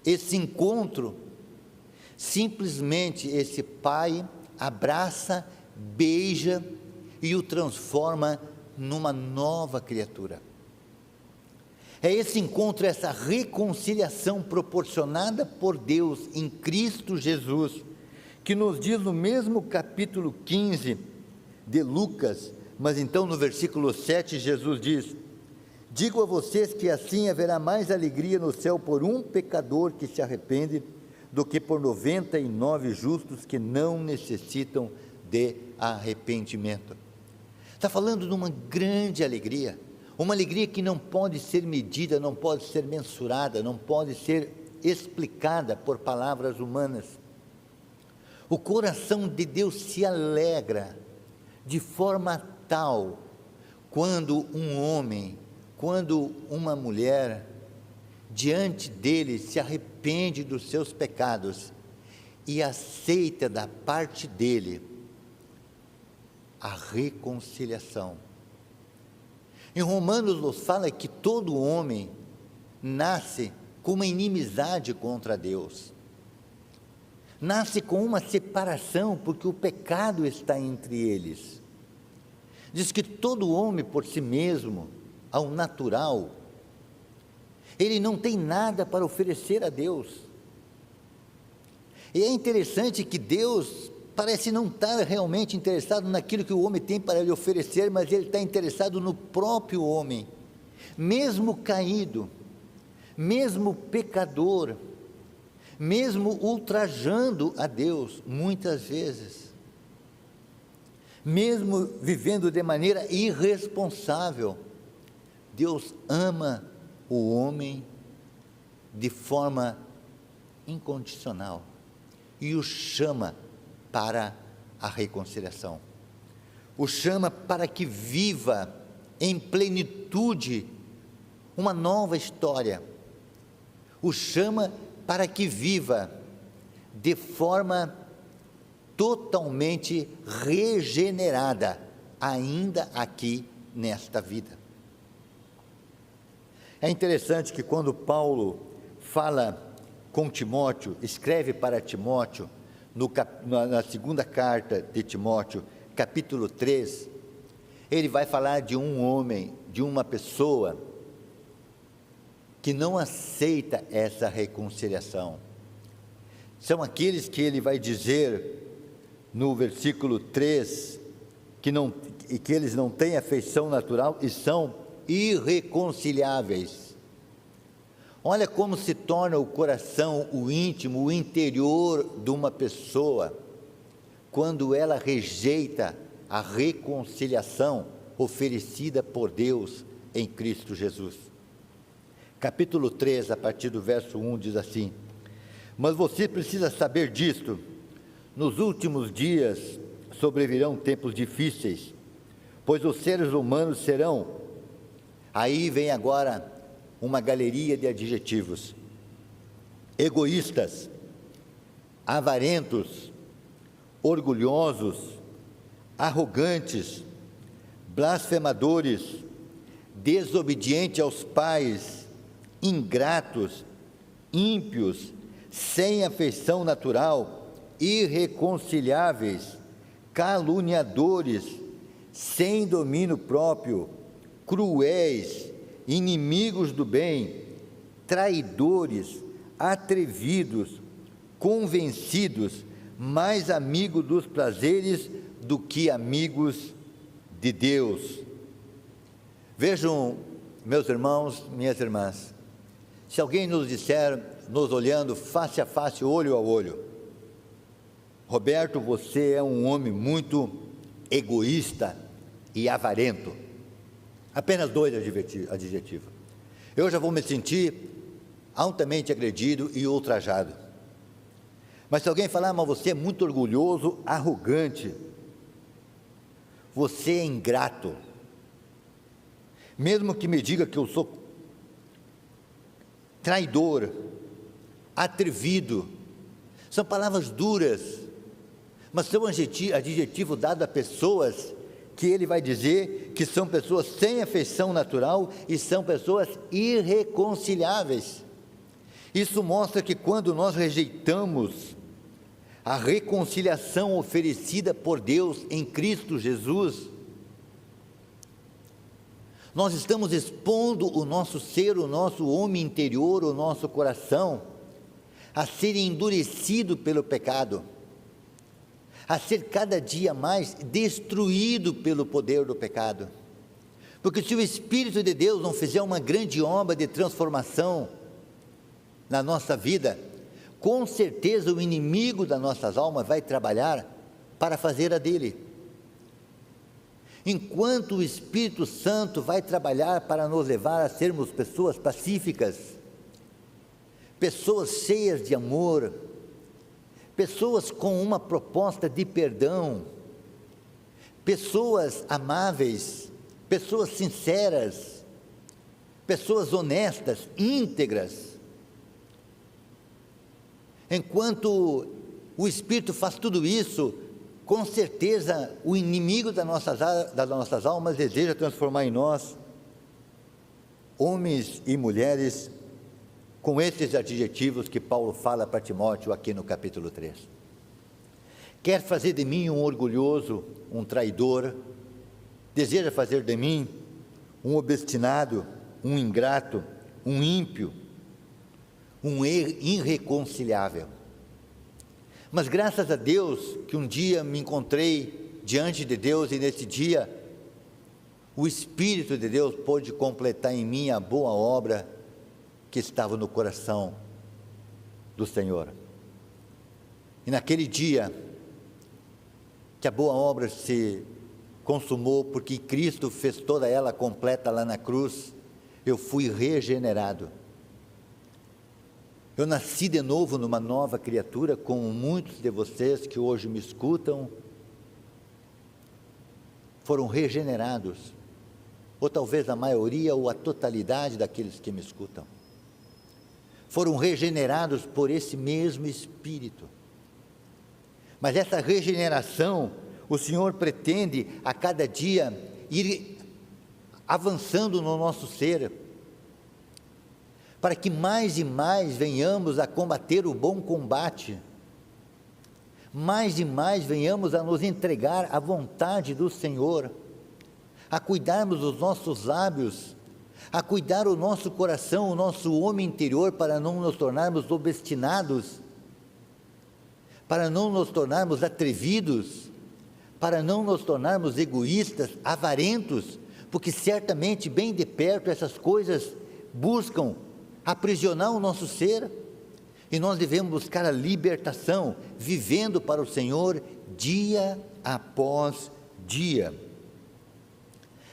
esse encontro, simplesmente esse pai abraça, beija e o transforma numa nova criatura. É esse encontro, essa reconciliação proporcionada por Deus em Cristo Jesus, que nos diz no mesmo capítulo 15 de Lucas, mas então no versículo 7 Jesus diz: digo a vocês que assim haverá mais alegria no céu por um pecador que se arrepende, do que por 99 justos que não necessitam de arrependimento. Está falando de uma grande alegria, uma alegria que não pode ser medida, não pode ser mensurada, não pode ser explicada por palavras humanas. O coração de Deus se alegra de forma tal, quando um homem, quando uma mulher, diante dele, se arrepende dos seus pecados e aceita da parte dele a reconciliação. Em Romanos nos fala que todo homem nasce com uma inimizade contra Deus, nasce com uma separação, porque o pecado está entre eles. Diz que todo homem por si mesmo, ao natural, ele não tem nada para oferecer a Deus. E é interessante que Deus parece não estar realmente interessado naquilo que o homem tem para lhe oferecer, mas Ele está interessado no próprio homem, mesmo caído, mesmo pecador, mesmo ultrajando a Deus, muitas vezes, mesmo vivendo de maneira irresponsável, Deus ama o homem de forma incondicional e o chama para a reconciliação, o chama para que viva em plenitude uma nova história, o chama para que viva de forma totalmente regenerada, ainda aqui nesta vida. É interessante que quando Paulo fala com Timóteo, escreve para Timóteo, na segunda carta de Timóteo, capítulo 3, ele vai falar de um homem, de uma pessoa que não aceita essa reconciliação. São aqueles que ele vai dizer no versículo 3, que eles não têm afeição natural e são irreconciliáveis. Olha como se torna o coração, o íntimo, o interior de uma pessoa, quando ela rejeita a reconciliação oferecida por Deus em Cristo Jesus. Capítulo 3, a partir do verso 1, diz assim: mas você precisa saber disto, nos últimos dias sobrevirão tempos difíceis, pois os seres humanos serão, aí vem agora uma galeria de adjetivos: egoístas, avarentos, orgulhosos, arrogantes, blasfemadores, desobedientes aos pais, ingratos, ímpios, sem afeição natural, irreconciliáveis, caluniadores, sem domínio próprio, cruéis, inimigos do bem, traidores, atrevidos, convencidos, mais amigos dos prazeres do que amigos de Deus. Vejam, meus irmãos, minhas irmãs, se alguém nos disser, nos olhando face a face, olho a olho: Roberto, você é um homem muito egoísta e avarento, apenas 2 adjetivos, eu já vou me sentir altamente agredido e ultrajado. Mas se alguém falar: mas você é muito orgulhoso, arrogante, você é ingrato, mesmo que me diga que eu sou traidor, atrevido, são palavras duras, mas são adjetivos dados a pessoas que ele vai dizer que são pessoas sem afeição natural e são pessoas irreconciliáveis. Isso mostra que quando nós rejeitamos a reconciliação oferecida por Deus em Cristo Jesus, nós estamos expondo o nosso ser, o nosso homem interior, o nosso coração, a ser endurecido pelo pecado, a ser cada dia mais destruído pelo poder do pecado. Porque se o Espírito de Deus não fizer uma grande obra de transformação na nossa vida, com certeza o inimigo das nossas almas vai trabalhar para fazer a dele. Enquanto o Espírito Santo vai trabalhar para nos levar a sermos pessoas pacíficas, pessoas cheias de amor, pessoas com uma proposta de perdão, pessoas amáveis, pessoas sinceras, pessoas honestas, íntegras. Enquanto o Espírito faz tudo isso, com certeza o inimigo das nossas almas deseja transformar em nós homens e mulheres com esses adjetivos que Paulo fala para Timóteo aqui no capítulo 3. Quer fazer de mim um orgulhoso, um traidor, deseja fazer de mim um obstinado, um ingrato, um ímpio, um irreconciliável. Mas graças a Deus que um dia me encontrei diante de Deus, e nesse dia o Espírito de Deus pôde completar em mim a boa obra que estava no coração do Senhor. E naquele dia que a boa obra se consumou, porque Cristo fez toda ela completa lá na cruz, eu fui regenerado. Eu nasci de novo numa nova criatura, como muitos de vocês que hoje me escutam foram regenerados, ou talvez a maioria ou a totalidade daqueles que me escutam, foram regenerados por esse mesmo Espírito. Mas essa regeneração, o Senhor pretende a cada dia ir avançando no nosso ser, para que mais e mais venhamos a combater o bom combate, mais e mais venhamos a nos entregar à vontade do Senhor, a cuidarmos dos nossos lábios, a cuidar o nosso coração, o nosso homem interior, para não nos tornarmos obstinados, para não nos tornarmos atrevidos, para não nos tornarmos egoístas, avarentos, porque certamente bem de perto essas coisas buscam aprisionar o nosso ser, e nós devemos buscar a libertação, vivendo para o Senhor dia após dia.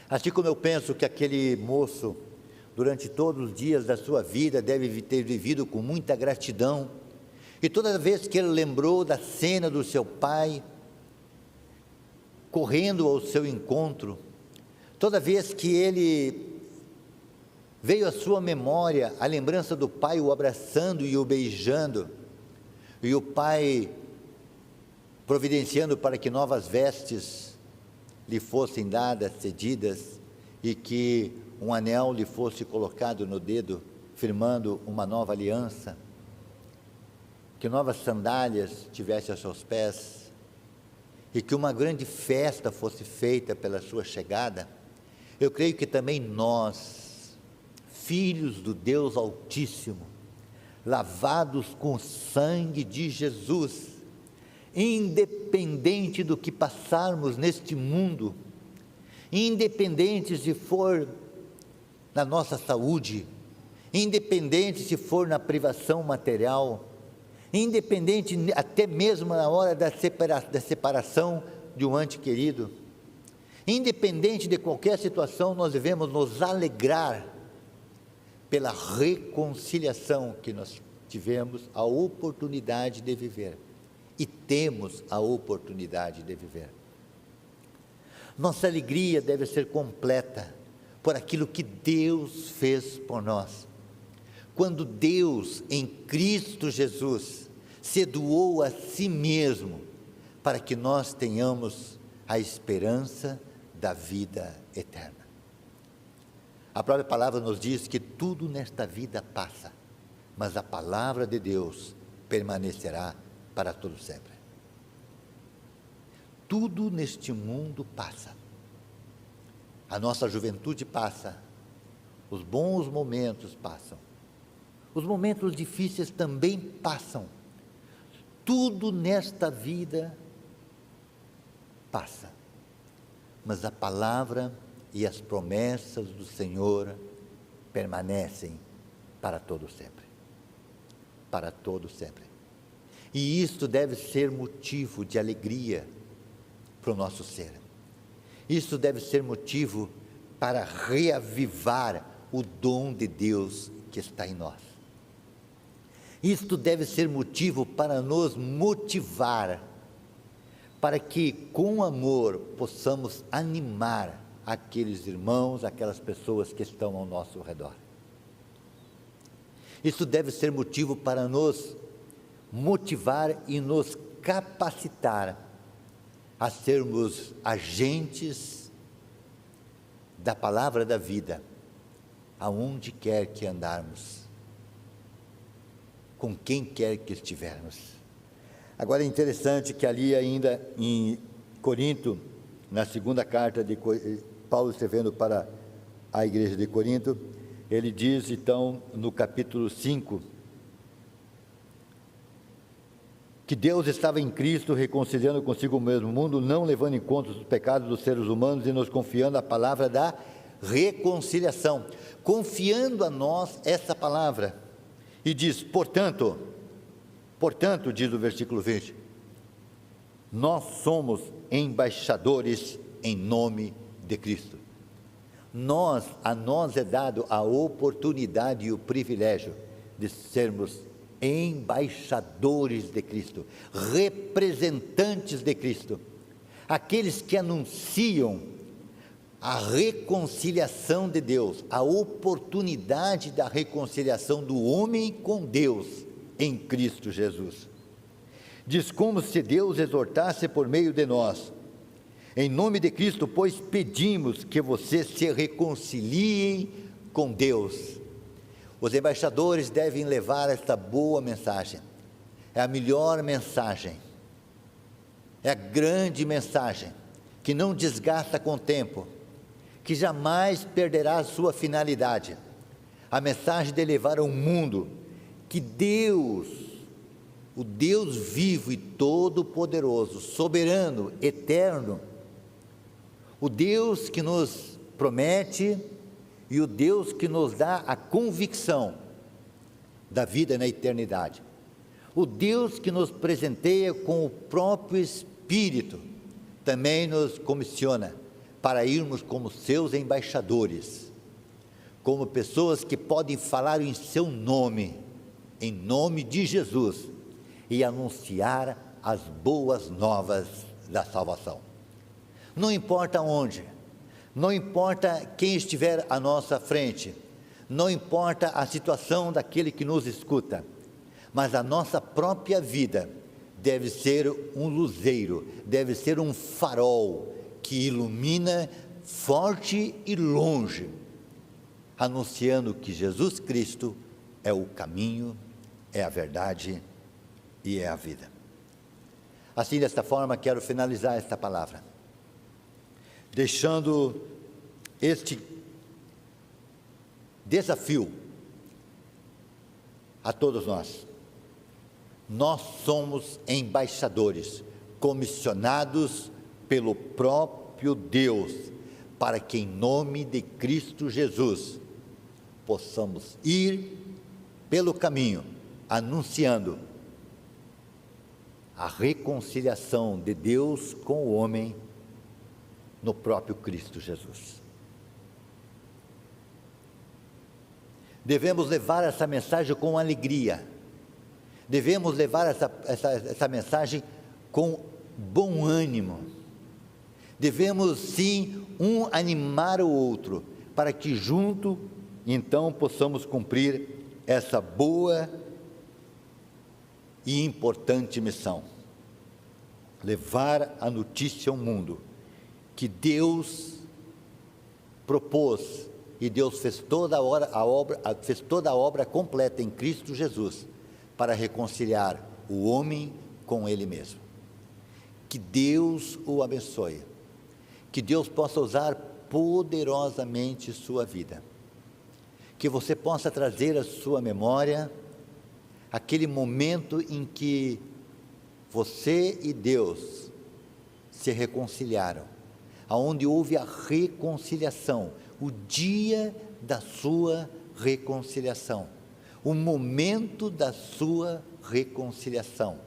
Assim como eu penso que aquele moço, durante todos os dias da sua vida, deve ter vivido com muita gratidão, e toda vez que ele lembrou da cena do seu pai, correndo ao seu encontro, toda vez que ele veio à sua memória a lembrança do pai o abraçando e o beijando, e o pai providenciando para que novas vestes lhe fossem dadas, cedidas, e que um anel lhe fosse colocado no dedo, firmando uma nova aliança, que novas sandálias tivesse aos seus pés, e que uma grande festa fosse feita pela sua chegada. Eu creio que também nós, filhos do Deus Altíssimo, lavados com o sangue de Jesus, independente do que passarmos neste mundo, independente se for na nossa saúde, independente se for na privação material, independente até mesmo na hora da separação de um ente querido, independente de qualquer situação, nós devemos nos alegrar pela reconciliação que nós tivemos a oportunidade de viver, e temos a oportunidade de viver. Nossa alegria deve ser completa por aquilo que Deus fez por nós. Quando Deus, em Cristo Jesus, se doou a si mesmo, para que nós tenhamos a esperança da vida eterna. A própria palavra nos diz que tudo nesta vida passa, mas a palavra de Deus permanecerá para todo sempre. Tudo neste mundo passa. A nossa juventude passa, os bons momentos passam, os momentos difíceis também passam. Tudo nesta vida passa, mas a palavra e as promessas do Senhor permanecem para todo sempre. Para todo sempre. E isto deve ser motivo de alegria para o nosso ser. Isso deve ser motivo para reavivar o dom de Deus que está em nós. Isto deve ser motivo para nos motivar, para que com amor possamos animar aqueles irmãos, aquelas pessoas que estão ao nosso redor. Isso deve ser motivo para nos motivar e nos capacitar a sermos agentes da palavra da vida, aonde quer que andarmos, com quem quer que estivermos. Agora é interessante que ali ainda em Corinto, na segunda carta de Paulo escrevendo para a igreja de Corinto, ele diz, então, no capítulo 5, que Deus estava em Cristo reconciliando consigo mesmo o mundo, não levando em conta os pecados dos seres humanos e nos confiando a palavra da reconciliação. Confiando a nós essa palavra. E diz, portanto, diz o versículo 20, nós somos embaixadores em nome de Cristo. A nós é dado a oportunidade e o privilégio de sermos embaixadores de Cristo, representantes de Cristo, aqueles que anunciam a reconciliação de Deus, a oportunidade da reconciliação do homem com Deus em Cristo Jesus. Diz como se Deus exortasse por meio de nós. Em nome de Cristo, pois, pedimos que vocês se reconciliem com Deus. Os embaixadores devem levar esta boa mensagem. É a melhor mensagem. É a grande mensagem, que não desgasta com o tempo, que jamais perderá a sua finalidade. A mensagem de levar ao mundo que Deus, o Deus vivo e todo-poderoso, soberano, eterno, o Deus que nos promete e o Deus que nos dá a convicção da vida na eternidade, o Deus que nos presenteia com o próprio Espírito, também nos comissiona para irmos como seus embaixadores, como pessoas que podem falar em seu nome, em nome de Jesus, e anunciar as boas novas da salvação. Não importa onde, não importa quem estiver à nossa frente, não importa a situação daquele que nos escuta, mas a nossa própria vida deve ser um luzeiro, deve ser um farol que ilumina forte e longe, anunciando que Jesus Cristo é o caminho, é a verdade e é a vida. Assim, desta forma, quero finalizar esta palavra, deixando este desafio a todos nós. Nós somos embaixadores, comissionados pelo próprio Deus, para que em nome de Cristo Jesus possamos ir pelo caminho, anunciando a reconciliação de Deus com o homem no próprio Cristo Jesus. Devemos levar essa mensagem com alegria, devemos levar essa mensagem com bom ânimo, devemos sim um animar o outro, para que junto então possamos cumprir essa boa e importante missão, levar a notícia ao mundo que Deus propôs e Deus fez toda a obra completa em Cristo Jesus para reconciliar o homem com Ele mesmo. Que Deus o abençoe, que Deus possa usar poderosamente sua vida, que você possa trazer à sua memória aquele momento em que você e Deus se reconciliaram, aonde houve a reconciliação, o dia da sua reconciliação, o momento da sua reconciliação,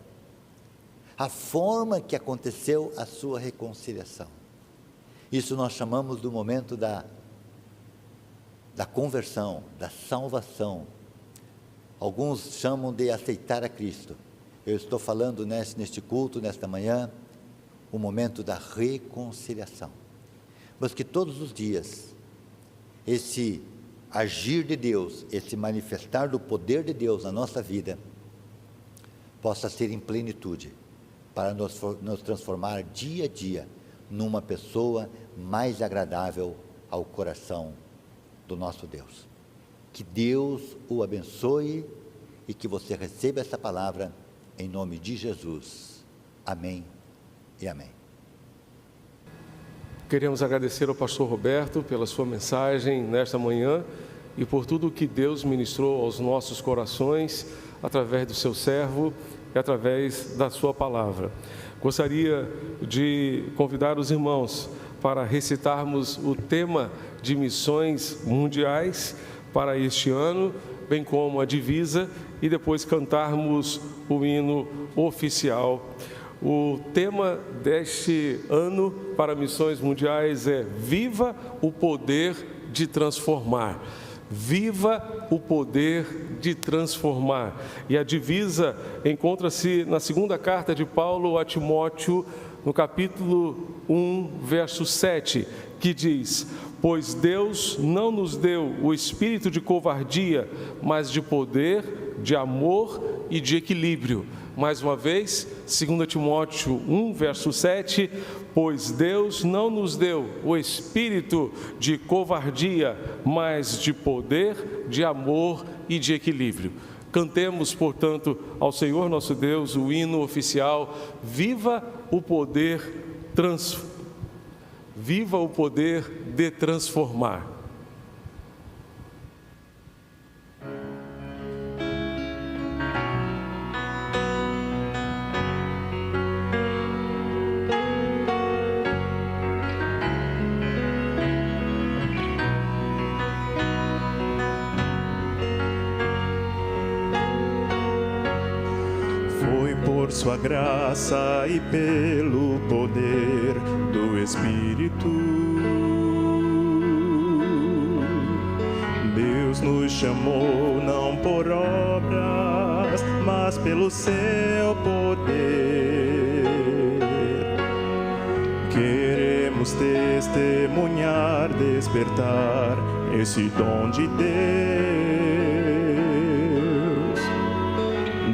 a forma que aconteceu a sua reconciliação. Isso nós chamamos do momento da conversão, da salvação. Alguns chamam de aceitar a Cristo. Eu estou falando neste culto, nesta manhã, o momento da reconciliação. Mas que todos os dias, esse agir de Deus, esse manifestar do poder de Deus na nossa vida, possa ser em plenitude, para nos transformar dia a dia numa pessoa mais agradável ao coração do nosso Deus. Que Deus o abençoe e que você receba essa palavra em nome de Jesus. Amém e amém. Queremos agradecer ao pastor Roberto pela sua mensagem nesta manhã e por tudo que Deus ministrou aos nossos corações através do seu servo e através da sua palavra. Gostaria de convidar os irmãos para recitarmos o tema de missões mundiais para este ano, bem como a divisa, e depois cantarmos o hino oficial. O tema deste ano para missões mundiais é Viva o poder de transformar. Viva o poder de transformar. E a divisa encontra-se na segunda carta de Paulo a Timóteo, no capítulo 1, verso 7, que diz: pois Deus não nos deu o espírito de covardia, mas de poder, de amor e de equilíbrio. Mais uma vez, 2 Timóteo 1, verso 7, pois Deus não nos deu o espírito de covardia, mas de poder, de amor e de equilíbrio. Cantemos, portanto, ao Senhor nosso Deus o hino oficial, Viva o poder Viva o poder de transformar. Foi por sua graça e pelo poder do Espírito, Deus nos chamou não por obras, mas pelo seu poder. Queremos testemunhar, despertar esse dom de Deus.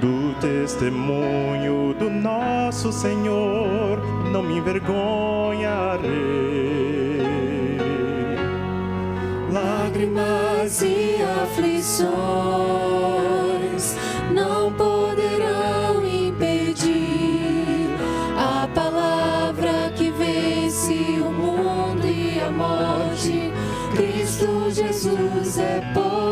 Do testemunho do nosso Senhor, não me envergonharei. Lágrimas e aflições não poderão impedir a palavra que vence o mundo e a morte. Cristo Jesus é poder.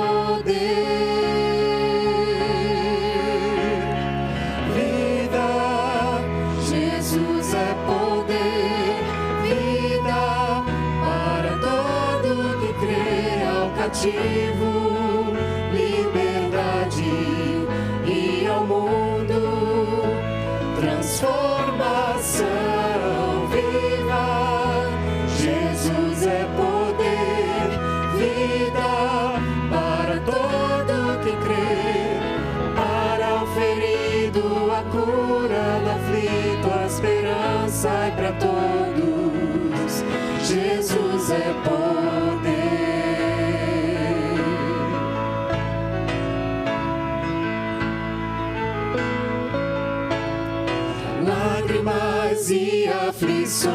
Liberdade e ao mundo transformação. Viva Jesus é poder, vida para todo que crê, para o ferido a cura, do aflito a esperança e para todos Jesus é poder. Lágrimas e aflições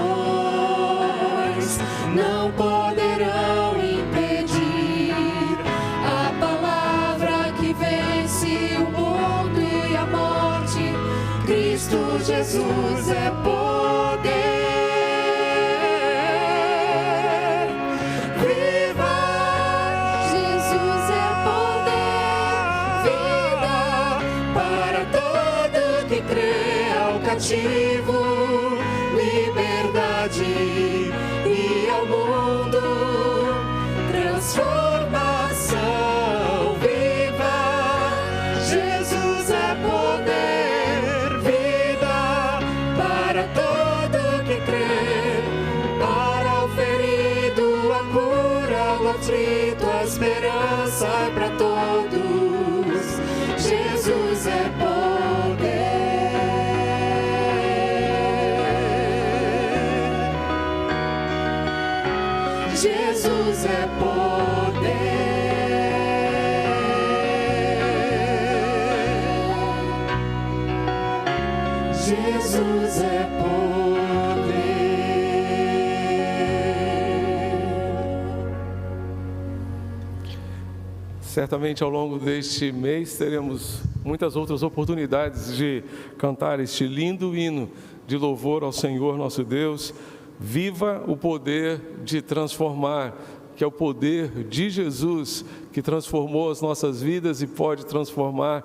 não poderão impedir a palavra que vence o mundo e a morte. Cristo Jesus é poder. Viva Jesus é poder, vida para todo que crê. Cativo, liberdade e ao mundo transformação. Viva Jesus é poder, vida para todo que crê, para o ferido a cura, do aflito a esperança e para todos Jesus é poder. Jesus é poder. Jesus é poder. Certamente ao longo deste mês teremos muitas outras oportunidades de cantar este lindo hino de louvor ao Senhor nosso Deus. Viva o poder de transformar, que é o poder de Jesus que transformou as nossas vidas e pode transformar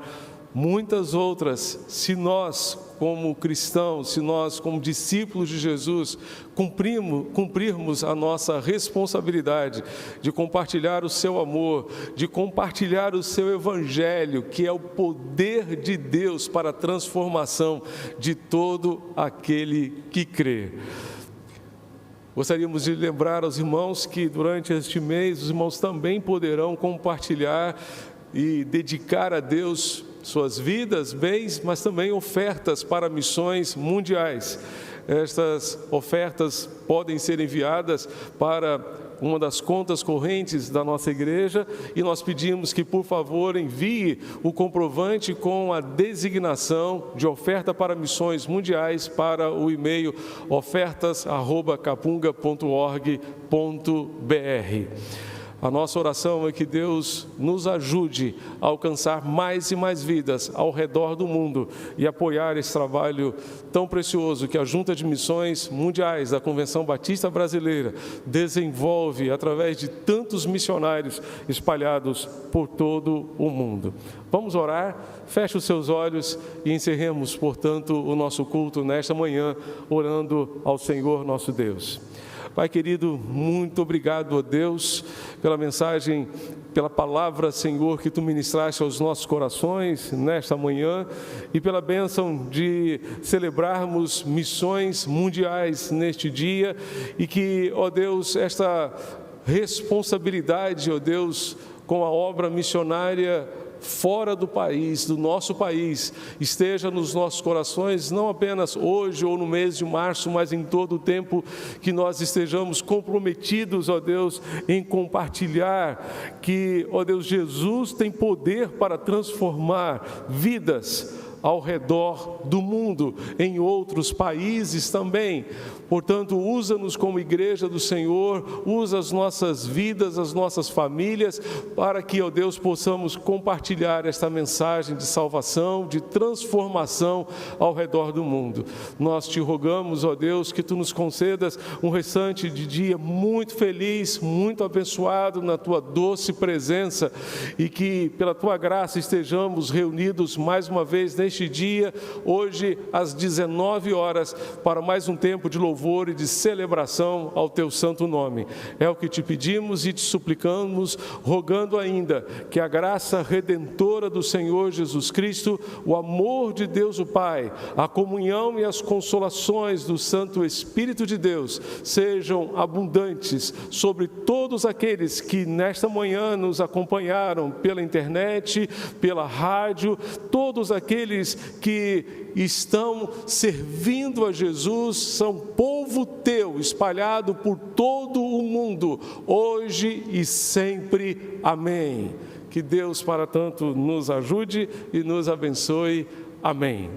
muitas outras, se nós, como cristãos, se nós, como discípulos de Jesus, cumprirmos a nossa responsabilidade de compartilhar o seu amor, de compartilhar o seu evangelho, que é o poder de Deus para a transformação de todo aquele que crê. Gostaríamos de lembrar aos irmãos que durante este mês os irmãos também poderão compartilhar e dedicar a Deus suas vidas, bens, mas também ofertas para missões mundiais. Estas ofertas podem ser enviadas para uma das contas correntes da nossa igreja e nós pedimos que, por favor, envie o comprovante com a designação de oferta para missões mundiais para o e-mail ofertas@capunga.org.br. A nossa oração é que Deus nos ajude a alcançar mais e mais vidas ao redor do mundo e apoiar esse trabalho tão precioso que a Junta de Missões Mundiais da Convenção Batista Brasileira desenvolve através de tantos missionários espalhados por todo o mundo. Vamos orar? Feche os seus olhos e encerremos, portanto, o nosso culto nesta manhã, orando ao Senhor nosso Deus. Pai querido, muito obrigado a Deus pela mensagem, pela palavra, Senhor, que Tu ministraste aos nossos corações nesta manhã e pela bênção de celebrarmos missões mundiais neste dia e que, ó Deus, esta responsabilidade, ó Deus, com a obra missionária fora do país, do nosso país, esteja nos nossos corações, não apenas hoje ou no mês de março, mas em todo o tempo que nós estejamos comprometidos, ó Deus, em compartilhar que, ó Deus, Jesus tem poder para transformar vidas ao redor do mundo, em outros países também. Portanto, usa-nos como igreja do Senhor, usa as nossas vidas, as nossas famílias, para que, ó Deus, possamos compartilhar esta mensagem de salvação, de transformação ao redor do mundo. Nós te rogamos, ó Deus, que Tu nos concedas um restante de dia muito feliz, muito abençoado na Tua doce presença e que, pela Tua graça, estejamos reunidos mais uma vez neste dia, hoje às 19 horas, para mais um tempo de louvor e de celebração ao Teu santo nome. É o que te pedimos e te suplicamos, rogando ainda que a graça redentora do Senhor Jesus Cristo, o amor de Deus o Pai, a comunhão e as consolações do Santo Espírito de Deus sejam abundantes sobre todos aqueles que nesta manhã nos acompanharam pela internet, pela rádio, todos aqueles que estão servindo a Jesus, são povo Teu, espalhado por todo o mundo, hoje e sempre. Amém. Que Deus, para tanto, nos ajude e nos abençoe. Amém.